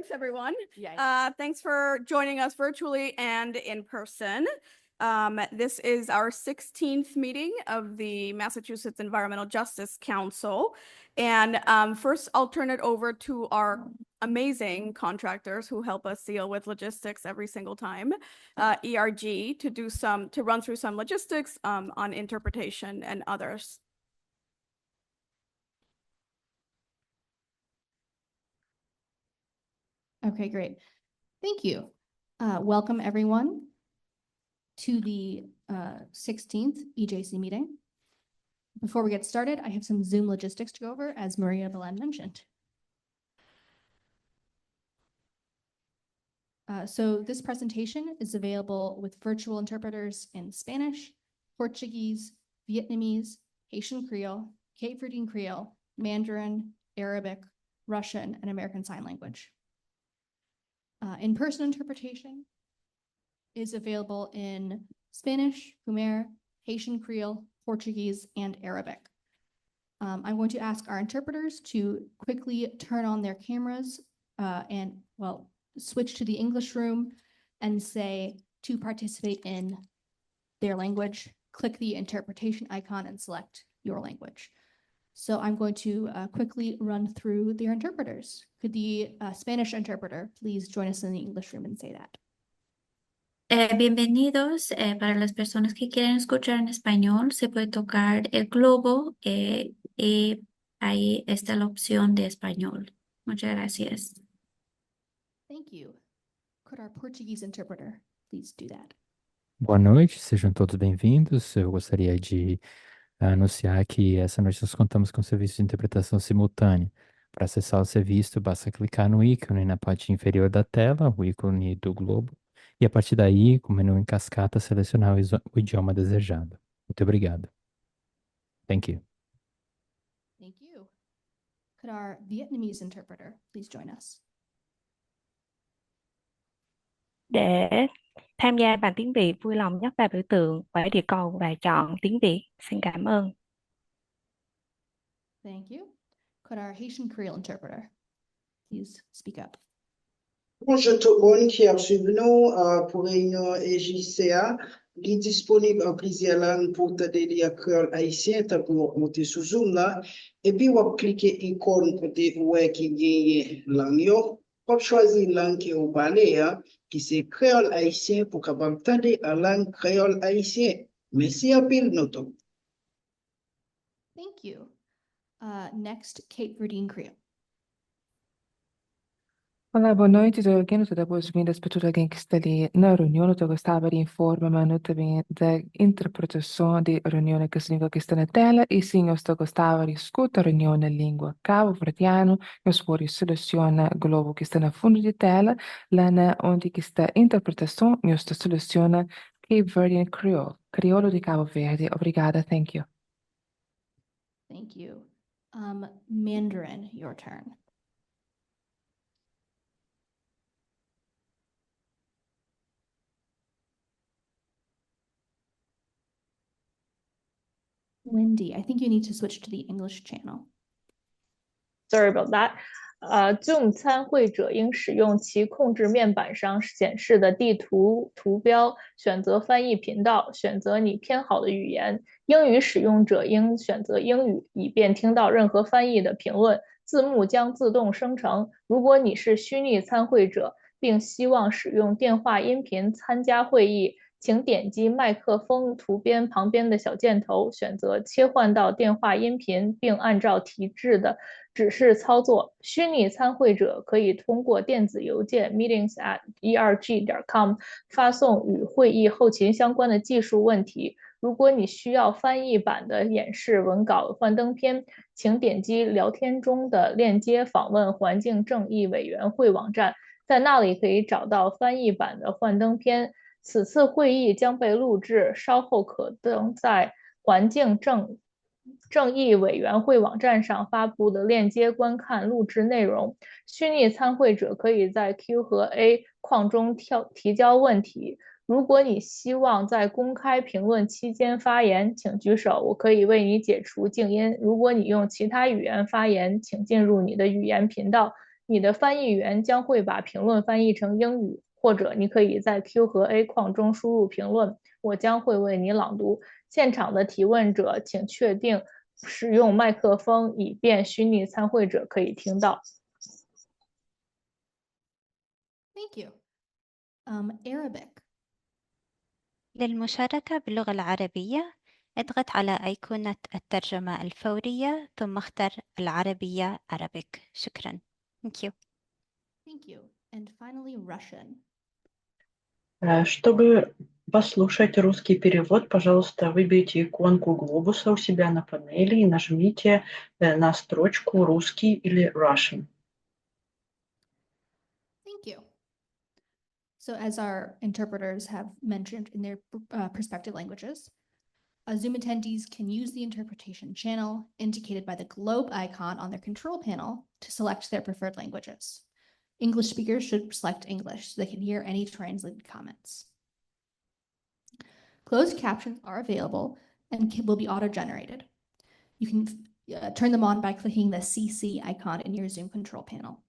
Thanks, everyone. Yay. Thanks for joining us virtually and in person. This is our 16th meeting of the Massachusetts Environmental Justice Council. And first, I'll turn it over to our amazing contractors who help us deal with logistics every single time, ERG, to run through some logistics on interpretation and others. Okay, great. Thank you. Welcome everyone to the 16th EJC meeting. Before we get started, I have some Zoom logistics to go over, as Maria Belen mentioned. So this presentation is available with virtual interpreters in Spanish, Portuguese, Vietnamese, Haitian Creole, Cape Verdean Creole, Mandarin, Arabic, Russian, and American Sign Language. In-person interpretation is available in Spanish, Khmer, Haitian Creole, Portuguese, and Arabic. I'm going to ask our interpreters to quickly turn on their cameras and switch to the English room and say to participate in their language, click the interpretation icon and select your language. So I'm going to quickly run through their interpreters. Could the Spanish interpreter please join us in the English room and say that? Bienvenidos. Para las personas que quieren escuchar en español, se puede tocar el globo y ahí está la opción de español. Muchas gracias. Thank you. Could our Portuguese interpreter please do that? Boa noite, sejam todos bem-vindos. Eu gostaria de anunciar que essa noite nós contamos com o serviço de interpretação simultânea. Para acessar o serviço, basta clicar no ícone na parte inferior da tela, o ícone do globo, e a partir daí, com o menu em cascata, selecionar o idioma desejado. Muito obrigado. Thank you. Thank you. Could our Vietnamese interpreter please join us? Để tham gia bằng tiếng Việt, vui lòng nhấp vào biểu tượng quả địa cầu và chọn tiếng Việt. Xin cảm ơn. Thank you. Could our Haitian Creole interpreter please speak up? Bonjour tout le monde qui a suivi nous pour réunion EJCA. Il est disponible en plusieurs langues pour t'aider lire créole haïtien, t'as pour monter sous Zoom là. Et puis, on va cliquer icône pour te voir qui gagne langue yo. On choisir langue que vous parlez, qui c'est créole haïtien pour capable t'aider à langue créole haïtien. Merci à pile, noto. Thank you. Next, Cape Verdean Creole. Olá, boa noite. Estou aqui, estou boas-vindas para todos alguém que está ali na reunião. Eu gostava de informar também da interpretação de reunião que se língua que está na tela. E sim, eu gostava de escutar a reunião na língua cabo-verdiana. Eu vou selecionar o globo que está no fundo de tela. Lá onde que está a interpretação, eu selecionar Cape Verdean Creole, crioulo de Cabo Verde. Obrigada, thank you. Thank you. Mandarin, your turn. Wendy, I think you need to switch to the English channel. Sorry about that. Zoom 参会者应使用其控制面板上显示的地图图标，选择翻译频道，选择你偏好的语言。英语使用者应选择英语，以便听到任何翻译的评论。字幕将自动生成。如果你是虚拟参会者，并希望使用电话音频参加会议，请点击麦克风图边旁边的小箭头，选择切换到电话音频，并按照提示的指示操作。虚拟参会者可以通过电子邮件 meetings@erg.com 发送与会议后勤相关的技术问题。如果你需要翻译版的演示文稿幻灯片，请点击聊天中的链接访问环境正义委员会网站，在那里可以找到翻译版的幻灯片。此次会议将被录制，稍后可登在环境正义委员会网站上发布的链接观看录制内容。虚拟参会者可以在 Q 和 A 框中提交问题。如果你希望在公开评论期间发言，请举手，我可以为你解除静音。如果你用其他语言发言，请进入你的语言频道。你的翻译员将会把评论翻译成英语，或者你可以在 Q 和 A 框中输入评论，我将会为你朗读。现场的提问者请确定使用麦克风，以便虚拟参会者可以听到。Thank you. Arabic. للمشاركة باللغة العربية اضغط على أيقونة الترجمة الفورية ثم اختر العربية Arabic. شكرا. Thank you. Thank you. And finally, Russian. Чтобы послушать русский перевод, пожалуйста, выберите иконку глобуса у себя на панели и нажмите на строчку «Русский» или «Russian». Thank you. So as our interpreters have mentioned in their respective languages, Zoom attendees can use the interpretation channel indicated by the globe icon on their control panel to select their preferred languages. English speakers should select English so they can hear any translated comments. Closed captions are available and will be auto-generated. You can turn them on by clicking the CC icon in your Zoom control panel.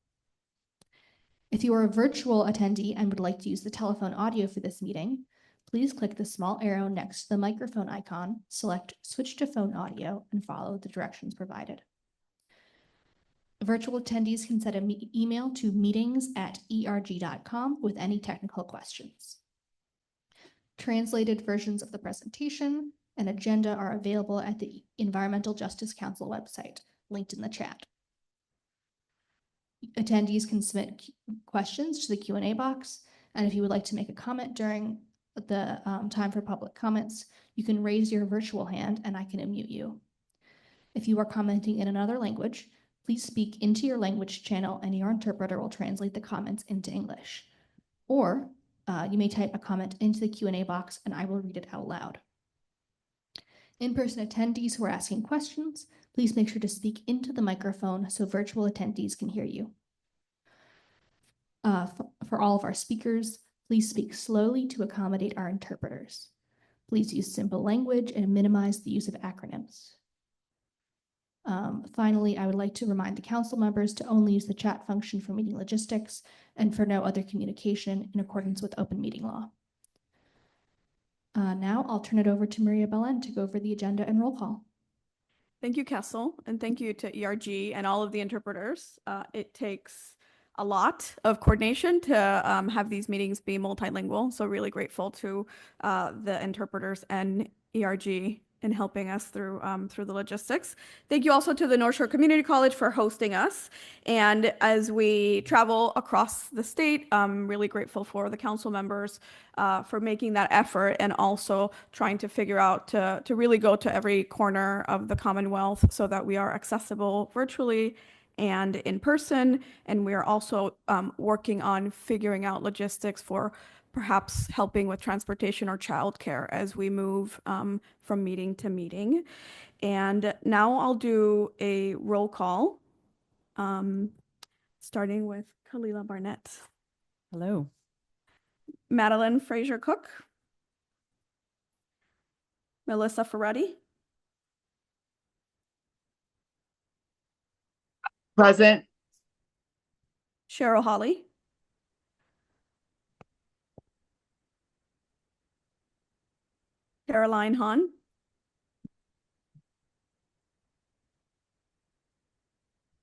If you are a virtual attendee and would like to use the telephone audio for this meeting, please click the small arrow next to the microphone icon, select Switch to Phone Audio, and follow the directions provided. Virtual attendees can send an email to meetings@erg.com with any technical questions. Translated versions of the presentation and agenda are available at the Environmental Justice Council website, linked in the chat. Attendees can submit questions to the Q&A box, and if you would like to make a comment during the time for public comments, you can raise your virtual hand and I can unmute you. If you are commenting in another language, please speak into your language channel and your interpreter will translate the comments into English. Or you may type a comment into the Q&A box and I will read it out loud. In-person attendees who are asking questions, please make sure to speak into the microphone so virtual attendees can hear you. For all of our speakers, please speak slowly to accommodate our interpreters. Please use simple language and minimize the use of acronyms. Finally, I would like to remind the council members to only use the chat function for meeting logistics and for no other communication in accordance with open meeting law. Now I'll turn it over to Maria Belen to go over the agenda and roll call. Thank you, Kessel, and thank you to ERG and all of the interpreters. It takes a lot of coordination to have these meetings be multilingual, so really grateful to the interpreters and ERG in helping us through the logistics. Thank you also to the North Shore Community College for hosting us. And as we travel across the state, I'm really grateful for the council members for making that effort and also trying to figure out to really go to every corner of the Commonwealth so that we are accessible virtually and in person. And we are also working on figuring out logistics for perhaps helping with transportation or childcare as we move from meeting to meeting. And now I'll do a roll call, starting with Kalila Barnett. Hello. Madeline Fraser Cook. Melissa Ferretti. Present. Cheryl Holly. Caroline Hahn.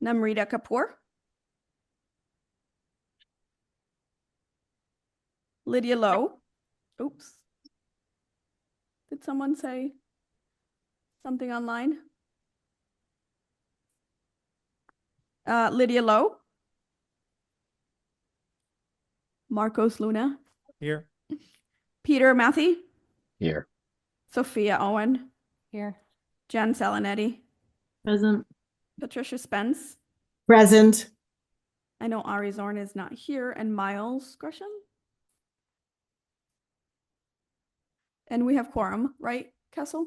Namrita Kapoor. Lydia Lowe. Oops. Did someone say something online? Lydia Lowe. Marcos Luna. Here. Peter Matthey. Here. Sophia Owen. Here. Jen Salonetti. Present. Patricia Spence. Present. I know Ari Zorn is not here, and Miles Gresham. And we have quorum, right, Kessel?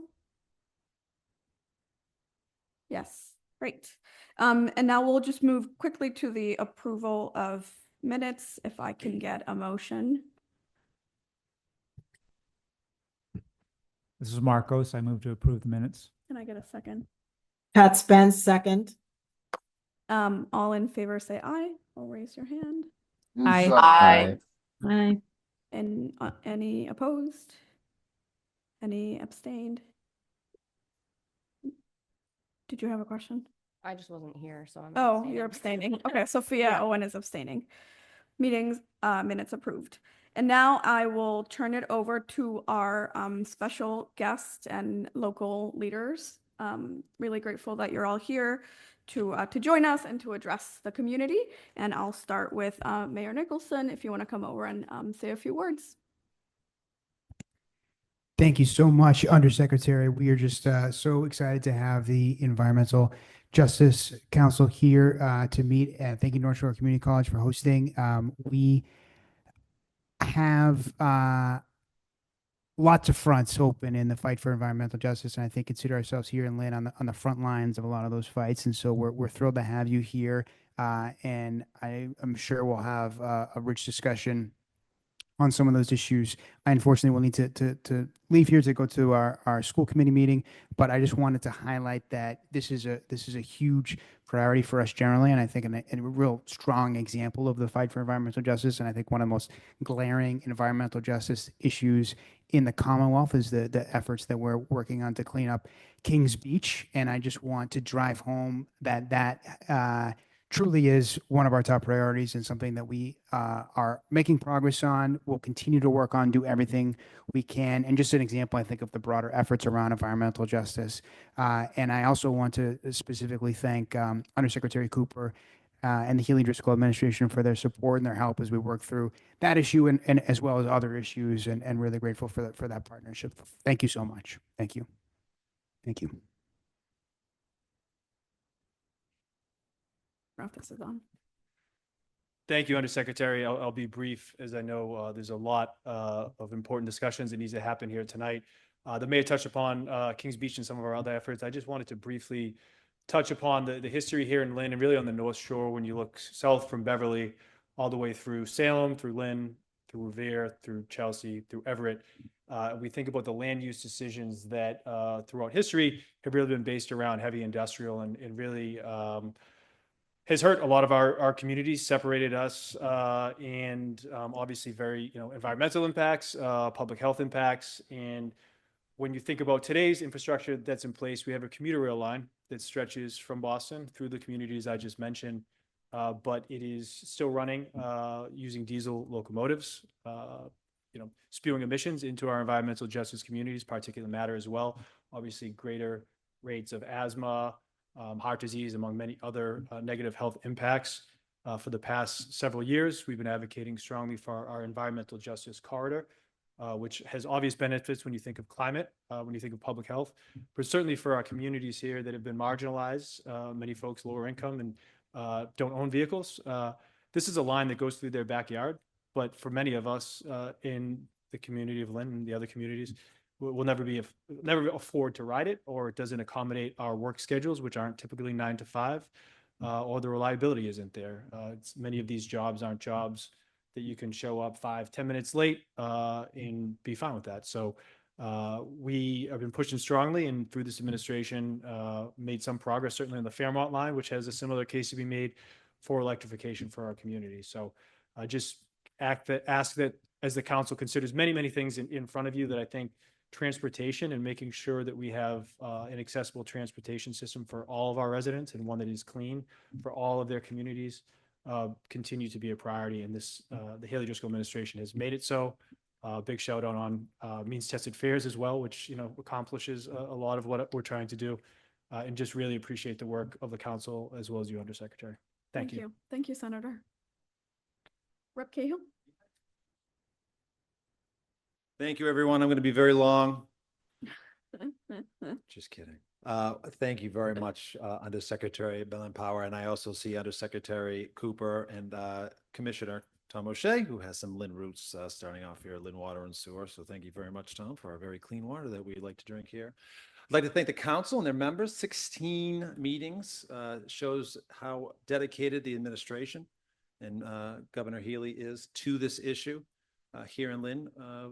Yes, great. And now we'll just move quickly to the approval of minutes, if I can get a motion. This is Marcos. I move to approve the minutes. Can I get a second? Pat Spence, second. All in favor say aye. will raise your hand. Aye. Aye. And any opposed? Any abstained? Did you have a question? I just wasn't here, so I'm. Oh, you're abstaining. Okay, Sophia Yeah. Owen is abstaining. Meetings, minutes approved. And now I will turn it over to our special guests and local leaders. Really grateful that you're all here to join us and to address the community. And I'll start with Mayor Nicholson, if you want to come over and say a few words. Thank you so much, Undersecretary. We are just so excited to have the Environmental Justice Council here to meet. Thank you, North Shore Community College, for hosting. We have lots of fronts open in the fight for environmental justice, and I think consider ourselves here in Lynn on the front lines of a lot of those fights. And so we're thrilled to have you here, and I'm sure we'll have a rich discussion on some of those issues. I unfortunately will need to leave here to go to our school committee meeting, but I just wanted to highlight that this is a huge priority for us generally, and I think a real strong example of the fight for environmental justice. And I think one of the most glaring environmental justice issues in the Commonwealth is the efforts that we're working on to clean up Kings Beach. And I just want to drive home that truly is one of our top priorities and something that we are making progress on. We'll continue to work on, do everything we can. And just an example, I think, of the broader efforts around environmental justice. And I also want to specifically thank Undersecretary Cooper and the Healy Driscoll administration for their support and their help as we work through that issue and as well as other issues, and really grateful for that partnership. Thank you so much. Thank you. Thank you. This is on. Thank you, Undersecretary. I'll be brief, as I know there's a lot of important discussions that needs to happen here tonight. The mayor touched upon Kings Beach and some of our other efforts. I just wanted to briefly touch upon the history here in Lynn and really on the North Shore when you look south from Beverly all the way through Salem, through Lynn, through Revere, through Chelsea, through Everett. We think about the land use decisions that throughout history have really been based around heavy industrial and really has hurt a lot of our communities, separated us, and obviously very environmental impacts, public health impacts. And when you think about today's infrastructure that's in place, we have a commuter rail line that stretches from Boston through the communities I just mentioned, but it is still running using diesel locomotives, spewing emissions into our environmental justice communities, particulate matter as well. Obviously, greater rates of asthma, heart disease, among many other negative health impacts. For the past several years, we've been advocating strongly for our environmental justice corridor, which has obvious benefits when you think of climate, when you think of public health, but certainly for our communities here that have been marginalized, many folks lower income and don't own vehicles. This is a line that goes through their backyard, but for many of us in the community of Lynn and the other communities, we'll never afford to ride it, or it doesn't accommodate our work schedules, which aren't typically 9 to 5, or the reliability isn't there. Many of these jobs aren't jobs that you can show up 5-10 minutes late and be fine with that. So we have been pushing strongly, and through this administration made some progress, certainly on the Fairmont line, which has a similar case to be made for electrification for our community. So just ask that as the council considers many things in front of you, that I think transportation and making sure that we have an accessible transportation system for all of our residents and one that is clean for all of their communities continue to be a priority. And this, the Haley Driscoll administration has made it so. Big shout out on means tested fares as well, which accomplishes a lot of what we're trying to do, and just really appreciate the work of the council as well as you, Undersecretary. Thank you. Thank you, Senator. Rep. Cahill. Thank you, everyone. I'm going to be very long. Just kidding. Thank you very much, Undersecretary Bellin-Power. And I also see Undersecretary Cooper and Commissioner Tom O'Shea, who has some Lynn roots starting off here at Lynn Water and Sewer. So thank you very much, Tom, for our very clean water that we like to drink here. I'd like to thank the council and their members. 16 meetings shows how dedicated the administration and Governor Healy is to this issue here in Lynn.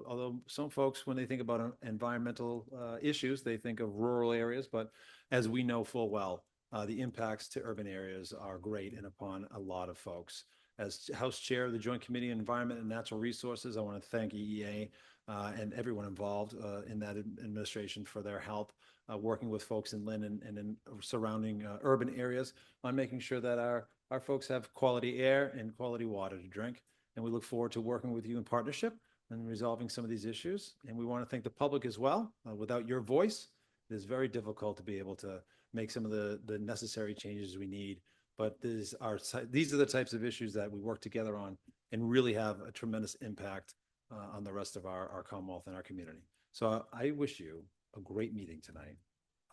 Although some folks, when they think about environmental issues, they think of rural areas, but as we know full well, the impacts to urban areas are great and upon a lot of folks. As House Chair of the Joint Committee on Environment and Natural Resources, I want to thank EEA and everyone involved in that administration for their help working with folks in Lynn and in surrounding urban areas on making sure that our folks have quality air and quality water to drink. And we look forward to working with you in partnership and resolving some of these issues. And we want to thank the public as well. Without your voice, it is very difficult to be able to make some of the necessary changes we need. But these are the types of issues that we work together on and really have a tremendous impact on the rest of our Commonwealth and our community. So I wish you a great meeting tonight.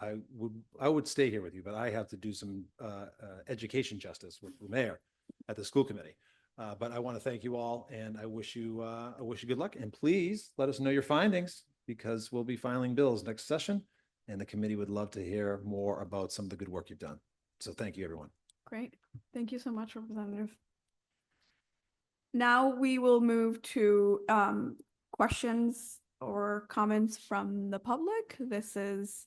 I would stay here with you, but I have to do some education justice with the mayor at the school committee. But I want to thank you all, and I wish you good luck. And please let us know your findings, because we'll be filing bills next session, and the committee would love to hear more about some of the good work you've done. So thank you, everyone. Great. Thank you so much, Representative. Now we will move to questions or comments from the public. This is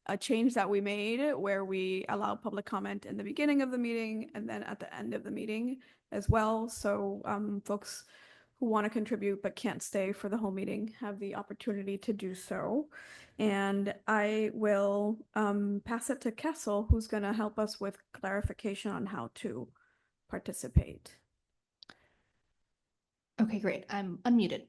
a change that we made where we allow public comment in the beginning of the meeting and then at the end of the meeting as well. So folks who want to contribute but can't stay for the whole meeting have the opportunity to do so. And I will pass it to Kessel, who's going to help us with clarification on how to participate. Okay, great. I'm unmuted.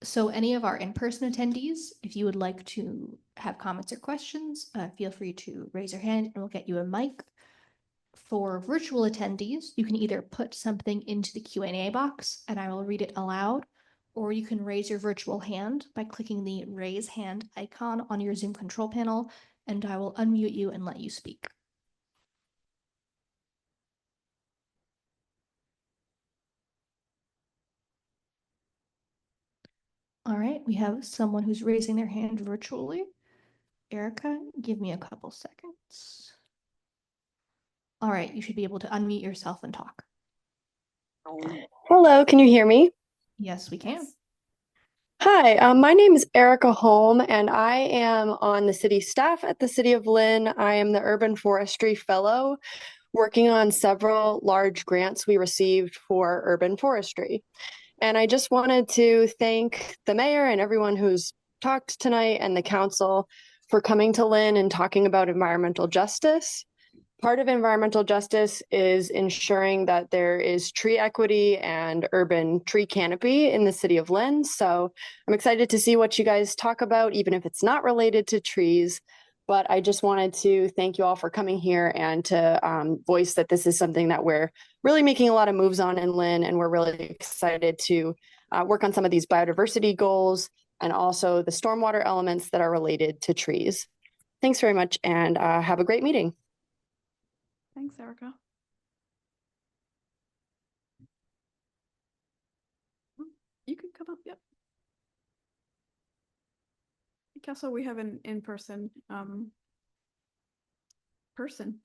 So any of our in-person attendees, if you would like to have comments or questions, feel free to raise your hand and we'll get you a mic. For virtual attendees, you can either put something into the Q&A box and I will read it aloud, or you can raise your virtual hand by clicking the raise hand icon on your Zoom control panel, and I will unmute you and let you speak. All right, we have someone who's raising their hand virtually. Erica, give me a couple seconds. All right, you should be able to unmute yourself and talk. Hello, can you hear me? Yes, we can. Hi, my name is Erica Holm, and I am on the city staff at the City of Lynn. I am the Urban Forestry Fellow, working on several large grants we received for urban forestry. And I just wanted to thank the mayor and everyone who's talked tonight and the council for coming to Lynn and talking about environmental justice. Part of environmental justice is ensuring that there is tree equity and urban tree canopy in the city of Lynn. So I'm excited to see what you guys talk about, even if it's not related to trees. But I just wanted to thank you all for coming here and to voice that this is something that we're really making a lot of moves on in Lynn, and we're really excited to work on some of these biodiversity goals and also the stormwater elements that are related to trees. Thanks very much, and have a great meeting. Thanks, Erica. You can come up, yep. Kessel, we have an in-person person.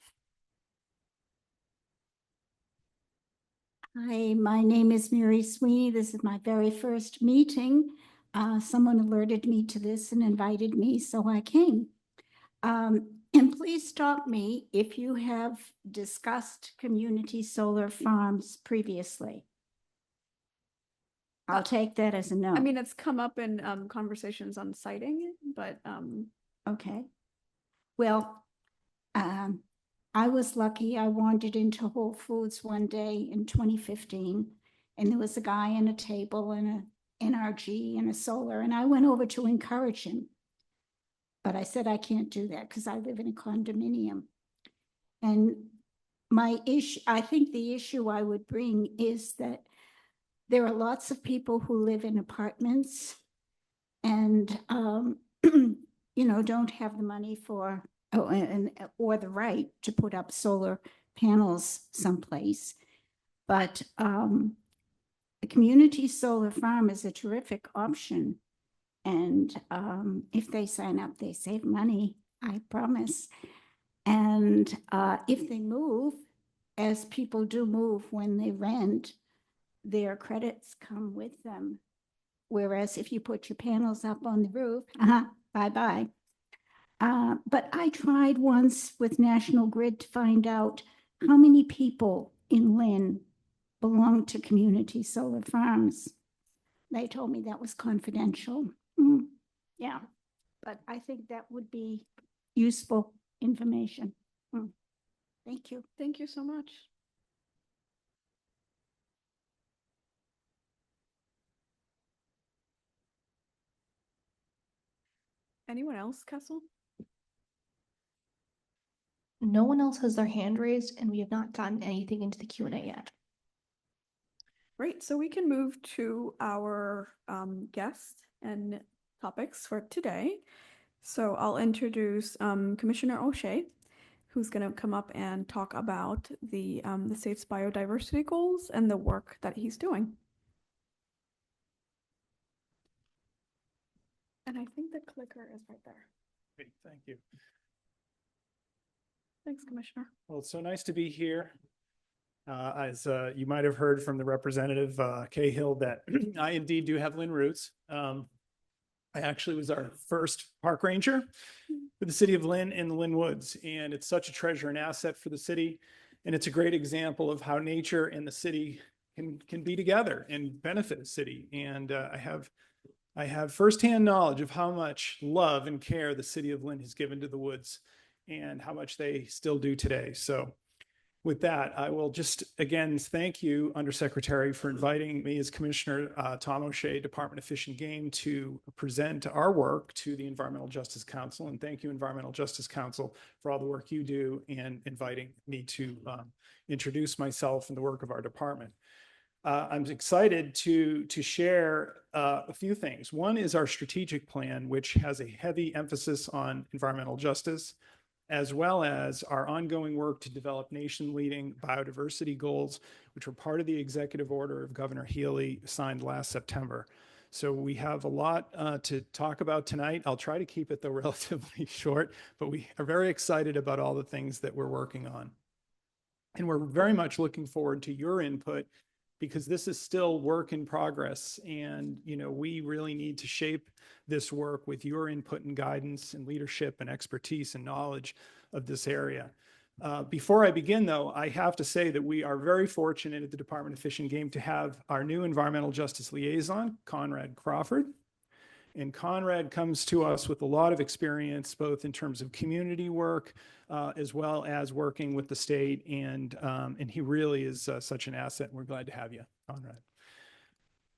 Hi, my name is Mary Sweeney. This is my very first meeting. Someone alerted me to this and invited me, so I came. And please stop me if you have discussed community solar farms previously. I'll take that as a no. I mean, it's come up in conversations on siting, but okay. Well, I was lucky. I wandered into Whole Foods one day in 2015, and there was a guy and a table and a NRG and a solar, and I went over to encourage him. But I said I can't do that because I live in a condominium. And my issue, I think the issue I would bring is that there are lots of people who live in apartments and, you know, don't have the money for, or the right to put up solar panels someplace. But the community solar farm is a terrific option. And if they sign up, they save money, I promise. And if they move, as people do move when they rent, their credits come with them. Whereas if you put your panels up on the roof, bye-bye. But I tried once with National Grid to find out how many people in Lynn belonged to Community Solar Farms. They told me that was confidential. Yeah, but I think that would be useful information. Thank you. Thank you so much. Anyone else, Kessel? No one else has their hand raised, and we have not gotten anything into the Q&A yet. Great, so we can move to our guests and topics for today. So I'll introduce Commissioner O'Shea, who's going to come up and talk about the state's biodiversity goals and the work that he's doing. And I think the clicker is right there. Great, thank you. Thanks, Commissioner. Well, it's so nice to be here. As you might have heard from the representative Cahill, that I indeed do have Lynn roots. I actually was our first park ranger for the city of Lynn in the Lynn Woods, and it's such a treasure and asset for the city. And it's a great example of how nature and the city can be together and benefit a city. And I have firsthand knowledge of how much love and care the city of Lynn has given to the woods and how much they still do today. So with that, I will just again thank you, Undersecretary, for inviting me as Commissioner Tom O'Shea, Department of Fish and Game, to present our work to the Environmental Justice Council. And thank you, Environmental Justice Council, for all the work you do and inviting me to introduce myself and the work of our department. I'm excited to share a few things. One is our strategic plan, which has a heavy emphasis on environmental justice, as well as our ongoing work to develop nation-leading biodiversity goals, which were part of the executive order of Governor Healy signed last September. So we have a lot to talk about tonight. I'll try to keep it, though, relatively short, but we are very excited about all the things that we're working on. And we're very much looking forward to your input, because this is still work in progress. And, you know, we really need to shape this work with your input and guidance and leadership and expertise and knowledge of this area. Before I begin, though, I have to say that we are very fortunate at the Department of Fish and Game to have our new environmental justice liaison, Conrad Crawford. And Conrad comes to us with a lot of experience, both in terms of community work, as well as working with the state. And he really is such an asset. And we're glad to have you, Conrad.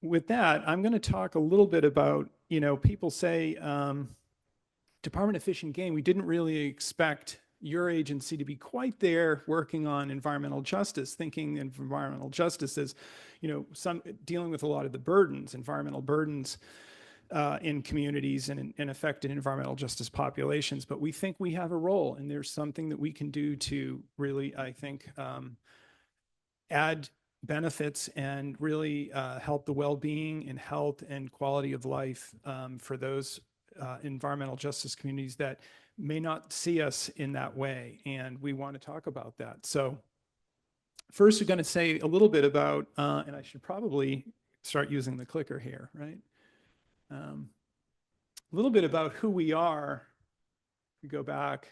With that, I'm going to talk a little bit about, you know, people say, Department of Fish and Game, we didn't really expect your agency to be quite there working on environmental justice, thinking of environmental justice as, you know, dealing with a lot of the burdens, environmental burdens, in communities and in affected environmental justice populations. But we think we have a role, and there's something that we can do to really, I think, add benefits and really help the well-being and health and quality of life for those environmental justice communities that may not see us in that way. And we want to talk about that. So first, we're going to say a little bit about, and I should probably start using the clicker here, right? A little bit about who we are. We go back.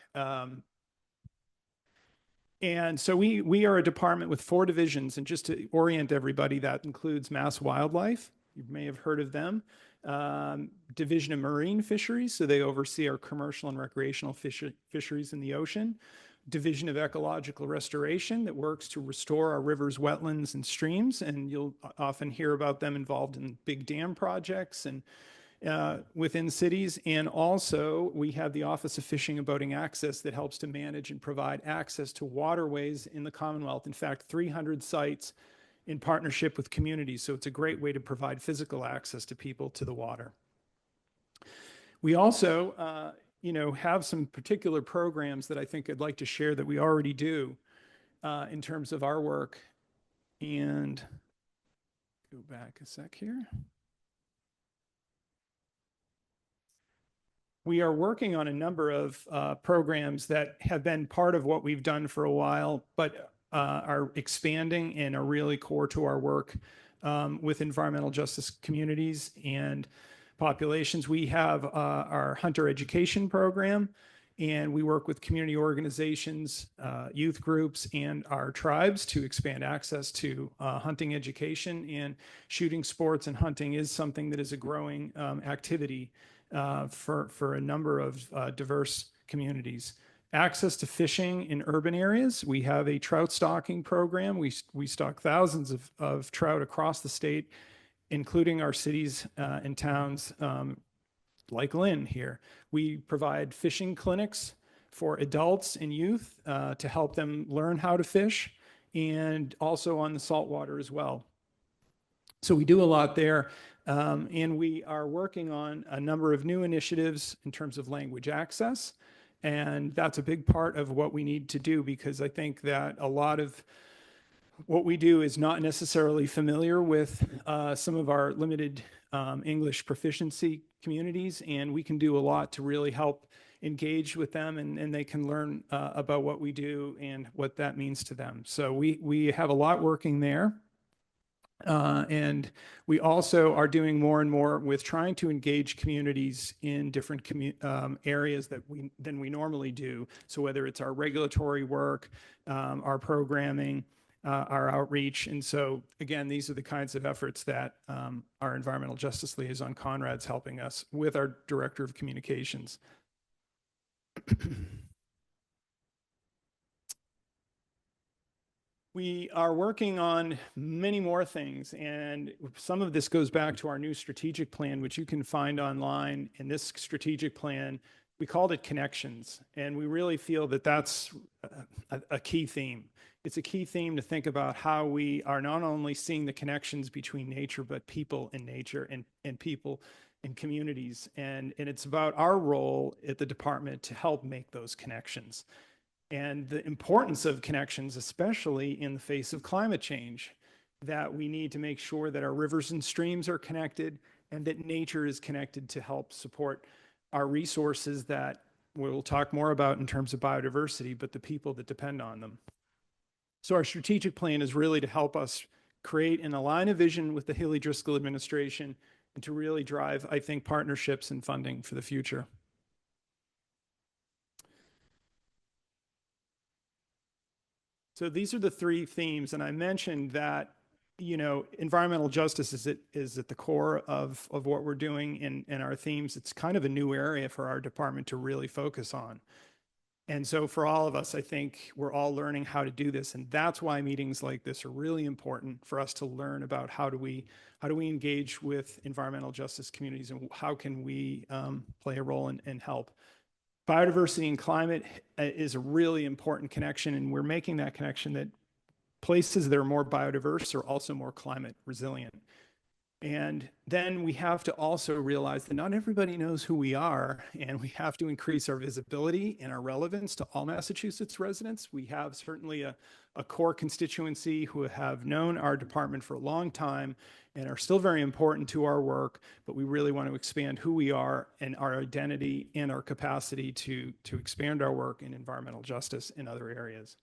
And so we are a department with 4 divisions. And just to orient everybody, that includes Mass Wildlife. You may have heard of them. Division of Marine Fisheries. So they oversee our commercial and recreational fisheries in the ocean. Division of Ecological Restoration that works to restore our rivers, wetlands, and streams. And you'll often hear about them involved in big dam projects and within cities. And also we have the Office of Fishing and Boating Access that helps to manage and provide access to waterways in the Commonwealth. In fact, 300 sites in partnership with communities. So it's a great way to provide physical access to people to the water. We also, you know, have some particular programs that I think I'd like to share that we already do in terms of our work. And go back a sec here. We are working on a number of programs that have been part of what we've done for a while, but are expanding and are really core to our work with environmental justice communities and populations. We have our hunter education program, And we work with community organizations, youth groups, and our tribes to expand access to hunting education. And shooting sports and hunting is something that is a growing activity for a number of diverse communities. Access to fishing in urban areas. We have a trout stocking program. We stock thousands of trout across the state, including our cities and towns like Lynn here. We provide fishing clinics for adults and youth to help them learn how to fish, and also on the saltwater as well. So we do a lot there. And we are working on a number of new initiatives in terms of language access. And that's a big part of what we need to do, because I think that a lot of what we do is not necessarily familiar with some of our limited English proficiency communities, and we can do a lot to really help engage with them, and they can learn about what we do and what that means to them. So we have a lot working there. And we also are doing more and more with trying to engage communities in different areas than we normally do. So whether it's our regulatory work, our programming, our outreach. And so again, these are the kinds of efforts that our Environmental Justice Liaison Conrad's helping us with, our Director of Communications. We are working on many more things, and some of this goes back to our new strategic plan, which you can find online. In this strategic plan, we called it Connections, and we really feel that that's a key theme. It's a key theme to think about how we are not only seeing the connections between nature, but people and nature, and people and communities. And it's about our role at the department to help make those connections. And the importance of connections, especially in the face of climate change, that we need to make sure that our rivers and streams are connected, and that nature is connected to help support our resources that we'll talk more about in terms of biodiversity, but the people that depend on them. So our strategic plan is really to help us create and align a vision with the Haley Driscoll administration, and to really drive, I think, partnerships and funding for the future. So these are the three themes, and I mentioned that, you know, environmental justice is at the core of what we're doing in our themes. It's kind of a new area for our department to really focus on. And so for all of us, I think we're all learning how to do this, and that's why meetings like this are really important for us to learn about how do we engage with environmental justice communities, and how can we play a role and help. Biodiversity and climate is a really important connection, and we're making that connection that places that are more biodiverse are also more climate resilient. And then we have to also realize that not everybody knows who we are, and we have to increase our visibility and our relevance to all Massachusetts residents. We have certainly a core constituency who have known our department for a long time and are still very important to our work, but we really want to expand who we are and our identity and our capacity to expand our work in environmental justice in other areas.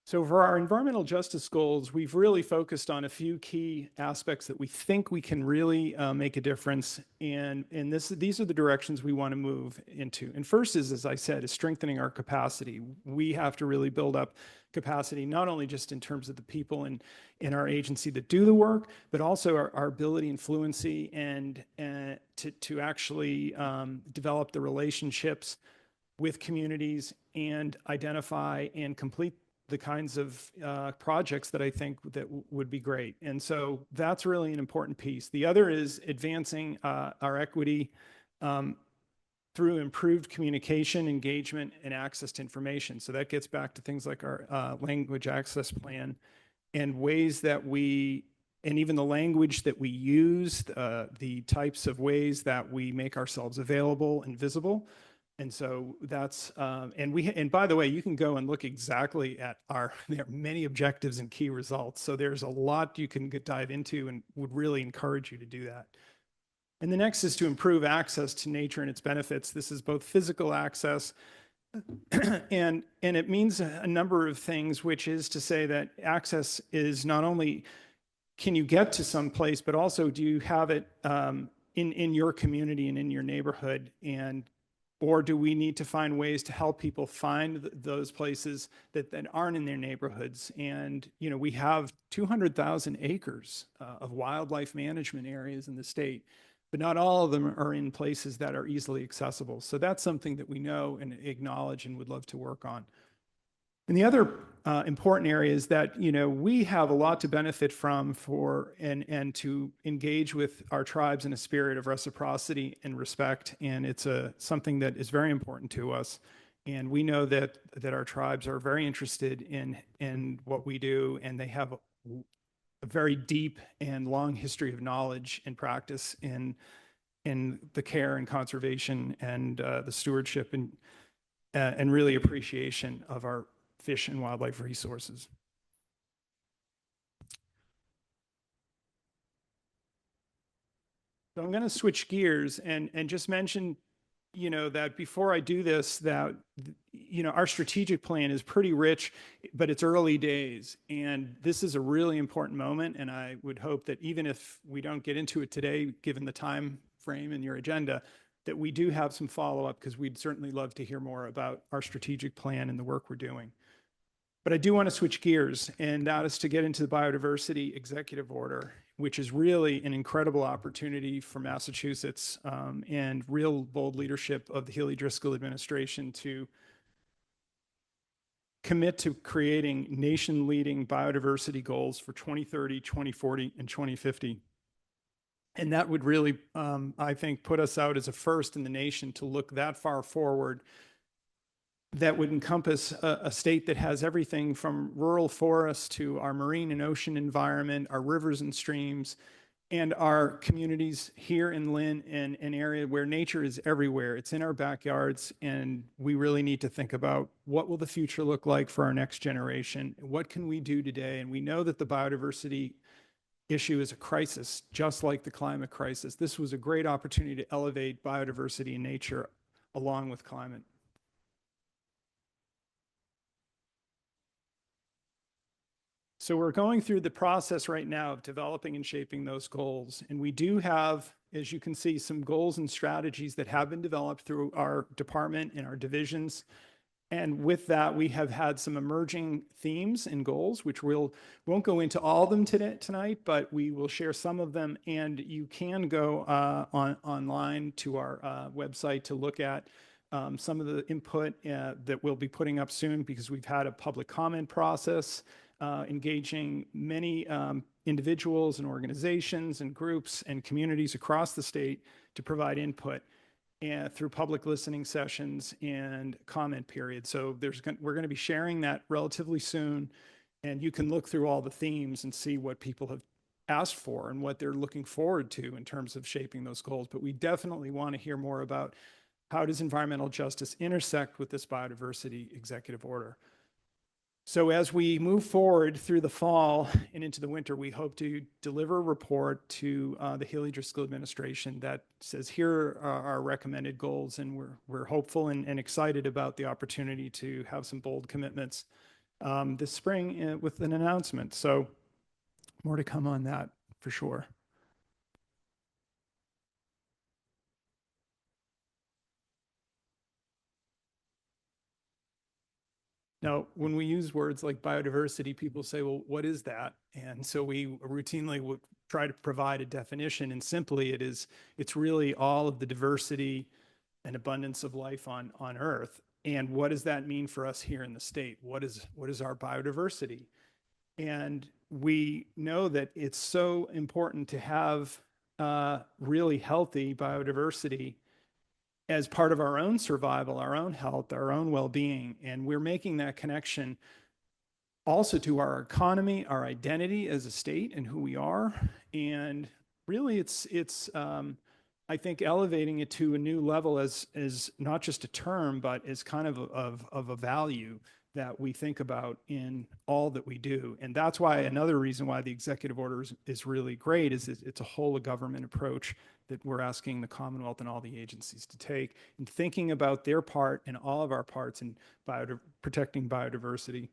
So for our environmental justice goals, we've really focused on a few key aspects that we think we can really make a difference. And these are the directions we want to move into. And first is, as I said, is strengthening our capacity. We have to really build up capacity, not only just in terms of the people in our agency that do the work, but also our ability and fluency, and to actually develop the relationships with communities and identify and complete the kinds of projects that I think that would be great. And so that's really an important piece. The other is advancing our equity through improved communication, engagement, and access to information. So that gets back to things like our language access plan, and ways that and even the language that we use, the types of ways that we make ourselves available and visible. And so that's, and by the way, you can go and look exactly at there are many objectives and key results. So there's a lot you can dive into, and would really encourage you to do that. And the next is to improve access to nature and its benefits. This is both physical access, and it means a number of things, which is to say that access is not only can you get to some place, but also do you have it in your community and in your neighborhood? Or do we need to find ways to help people find those places that aren't in their neighborhoods? And, you know, we have 200,000 acres of wildlife management areas in the state, but not all of them are in places that are easily accessible. So that's something that we know and acknowledge and would love to work on. And the other important area is that, you know, we have a lot to benefit from and to engage with our tribes in a spirit of reciprocity and respect. And it's something that is very important to us. And we know that our tribes are very interested in what we do, and they have a very deep and long history of knowledge and practice in the care and conservation and the stewardship and really appreciation of our fish and wildlife resources. So I'm going to switch gears and just mention, you know, that before I do this, that, you know, our strategic plan is pretty rich, but it's early days. And this is a really important moment. And I would hope that even if we don't get into it today, given the time frame in your agenda, that we do have some follow-up, because we'd certainly love to hear more about our strategic plan and the work we're doing. But I do want to switch gears, and that is to get into the biodiversity executive order, which is really an incredible opportunity for Massachusetts and real bold leadership of the Healy Driscoll administration to commit to creating nation-leading biodiversity goals for 2030, 2040, and 2050. And that would really, I think, put us out as a first in the nation to look that far forward. That would encompass a state that has everything from rural forests to our marine and ocean environment, our rivers and streams, and our communities here in Lynn, and an area where nature is everywhere. It's in our backyards, and we really need to think about what will the future look like for our next generation? What can we do today? And we know that the biodiversity issue is a crisis, just like the climate crisis. This was a great opportunity to elevate biodiversity and nature along with climate. So we're going through the process right now of developing and shaping those goals. And we do have, as you can see, some goals and strategies that have been developed through our department and our divisions. And with that, we have had some emerging themes and goals, which won't go into all of them tonight, but we will share some of them. And you can go online to our website to look at some of the input that we'll be putting up soon, because we've had a public comment process engaging many individuals and organizations and groups and communities across the state to provide input and through public listening sessions and comment periods. So we're going to be sharing that relatively soon, and you can look through all the themes and see what people have asked for and what they're looking forward to in terms of shaping those goals. But we definitely want to hear more about how does environmental justice intersect with this biodiversity executive order. So as we move forward through the fall and into the winter, we hope to deliver a report to the Healy Driscoll administration that says, here are our recommended goals, and we're hopeful and excited about the opportunity to have some bold commitments this spring with an announcement. So more to come on that for sure. Now, when we use words like biodiversity, people say, well, what is that? And so we routinely would try to provide a definition, and simply it's really all of the diversity and abundance of life on Earth. And what does that mean for us here in the state? What is our biodiversity? And we know that it's so important to have really healthy biodiversity as part of our own survival, our own health, our own well-being. And we're making that connection also to our economy, our identity as a state and who we are. And really it's I think elevating it to a new level as not just a term, but as kind of a value that we think about in all that we do. And that's why another reason why the executive order is really great is it's a whole of government approach that we're asking the Commonwealth and all the agencies to take in thinking about their part and all of our parts in protecting biodiversity.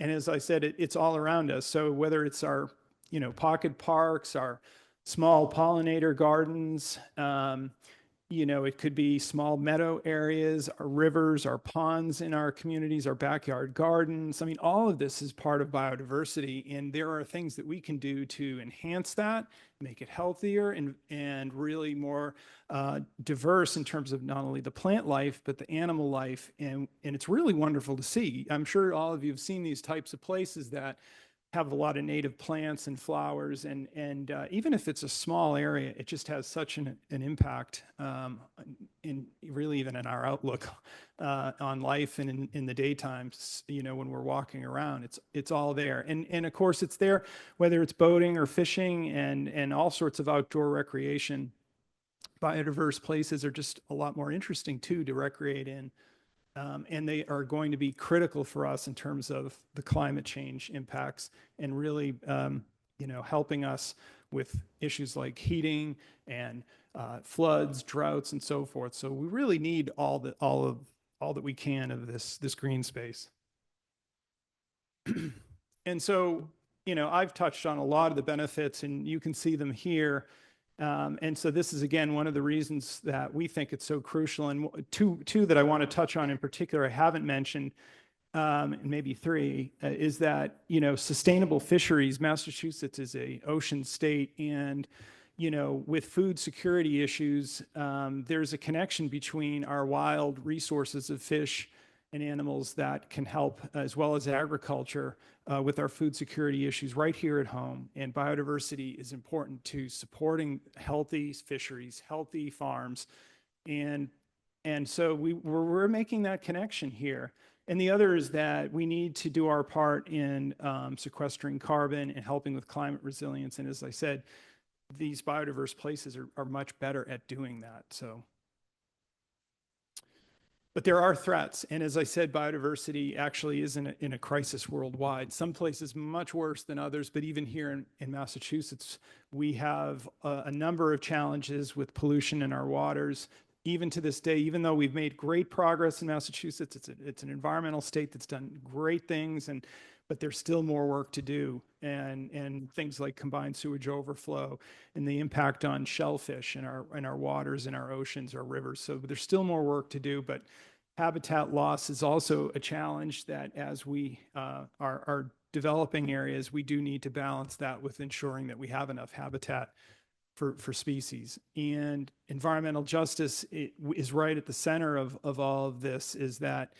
And as I said, it's all around us. So whether it's our, pocket parks, our small pollinator gardens, it could be small meadow areas, our rivers, our ponds in our communities, our backyard gardens. I mean, all of this is part of biodiversity, and there are things that we can do to enhance that, make it healthier and really more diverse in terms of not only the plant life, but the animal life. And it's really wonderful to see. I'm sure all of you have seen these types of places that have a lot of native plants and flowers, and even if it's a small area, it just has such an impact in really even in our outlook on life and in the daytime. When we're walking around, it's all there, and of course it's there whether it's boating or fishing and all sorts of outdoor recreation. Biodiverse places are just a lot more interesting too to recreate in. And they are going to be critical for us in terms of the climate change impacts and really, helping us with issues like heating and floods, droughts, and so forth. So we really need all that we can of this green space. And so, I've touched on a lot of the benefits, and you can see them here. And so this is, again, one of the reasons that we think it's so crucial. And two that I want to touch on in particular, I haven't mentioned, and maybe three, is that, sustainable fisheries. Massachusetts is an ocean state, and, with food security issues, there's a connection between our wild resources of fish and animals that can help, as well as agriculture, with our food security issues right here at home. And biodiversity is important to supporting healthy fisheries, healthy farms. And so we're making that connection here. And the other is that we need to do our part in sequestering carbon and helping with climate resilience. And as I said, these biodiverse places are much better at doing that. But there are threats. And as I said, biodiversity actually is in a crisis worldwide. Some places much worse than others, but even here in Massachusetts, we have a number of challenges with pollution in our waters. Even to this day, even though we've made great progress in Massachusetts, it's an environmental state that's done great things, but there's still more work to do, and things like combined sewage overflow and the impact on shellfish in our waters, in our oceans, our rivers. So there's still more work to do, but habitat loss is also a challenge that as we are developing areas, we do need to balance that with ensuring that we have enough habitat for species. And environmental justice is right at the center of all of this, is that,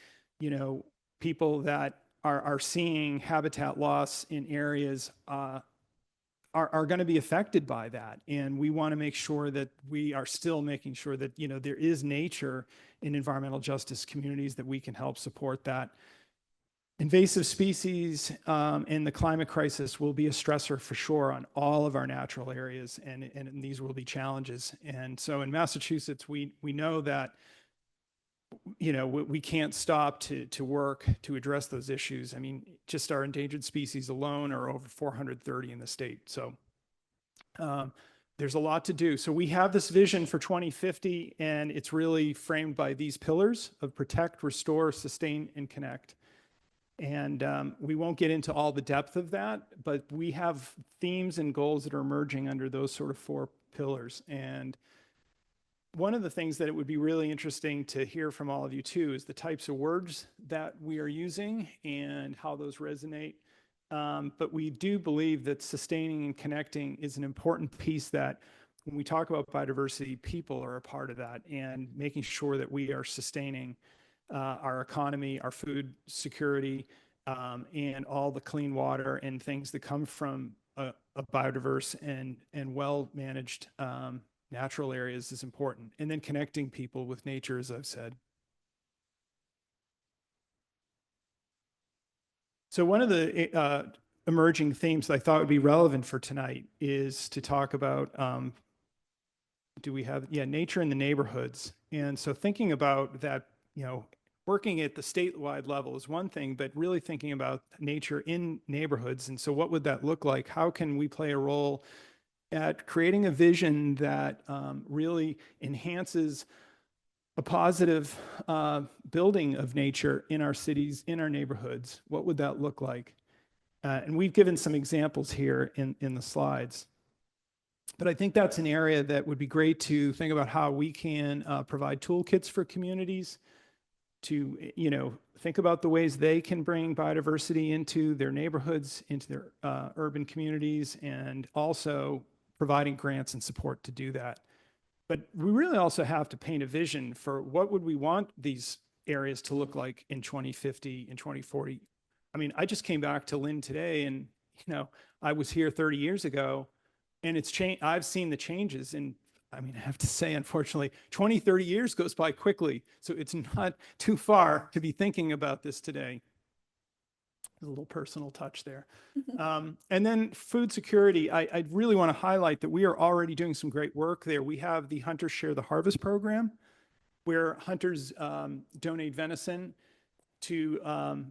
people that are seeing habitat loss in areas are going to be affected by that. And we want to make sure that we are still making sure that, there is nature in environmental justice communities, that we can help support that. Invasive species and the climate crisis will be a stressor for sure on all of our natural areas, and these will be challenges. And so in Massachusetts, we know that, we can't stop to work to address those issues. I mean, just our endangered species alone are over 430 in the state. So there's a lot to do. So we have this vision for 2050, and it's really framed by these pillars of protect, restore, sustain, and connect. And we won't get into all the depth of that, but we have themes and goals that are emerging under those sort of four pillars. And one of the things that it would be really interesting to hear from all of you too is the types of words that we are using and how those resonate. But we do believe that sustaining and connecting is an important piece, that when we talk about biodiversity, people are a part of that, and making sure that we are sustaining our economy, our food security, and all the clean water and things that come from a biodiverse and well-managed natural areas is important. And then connecting people with nature, as I've said. So one of the emerging themes that I thought would be relevant for tonight is to talk about, nature in the neighborhoods. And so thinking about that, working at the statewide level is one thing, but really thinking about nature in neighborhoods. And so what would that look like? How can we play a role at creating a vision that really enhances a positive building of nature in our cities, in our neighborhoods, what would that look like? And we've given some examples here in the slides. But I think that's an area that would be great to think about how we can provide toolkits for communities to, think about the ways they can bring biodiversity into their neighborhoods, into their urban communities, and also providing grants and support to do that. But we really also have to paint a vision for what would we want these areas to look like in 2050 and 2040. I mean, I just came back to Lynn today, and I was here 30 years ago, and it's changed. I've seen the changes, and I mean, I have to say, unfortunately, 20, 30 years goes by quickly, so it's not too far to be thinking about this today. There's a little personal touch there. And then food security, I really want to highlight that we are already doing some great work there. We have the Hunters Share the Harvest program, where hunters donate venison to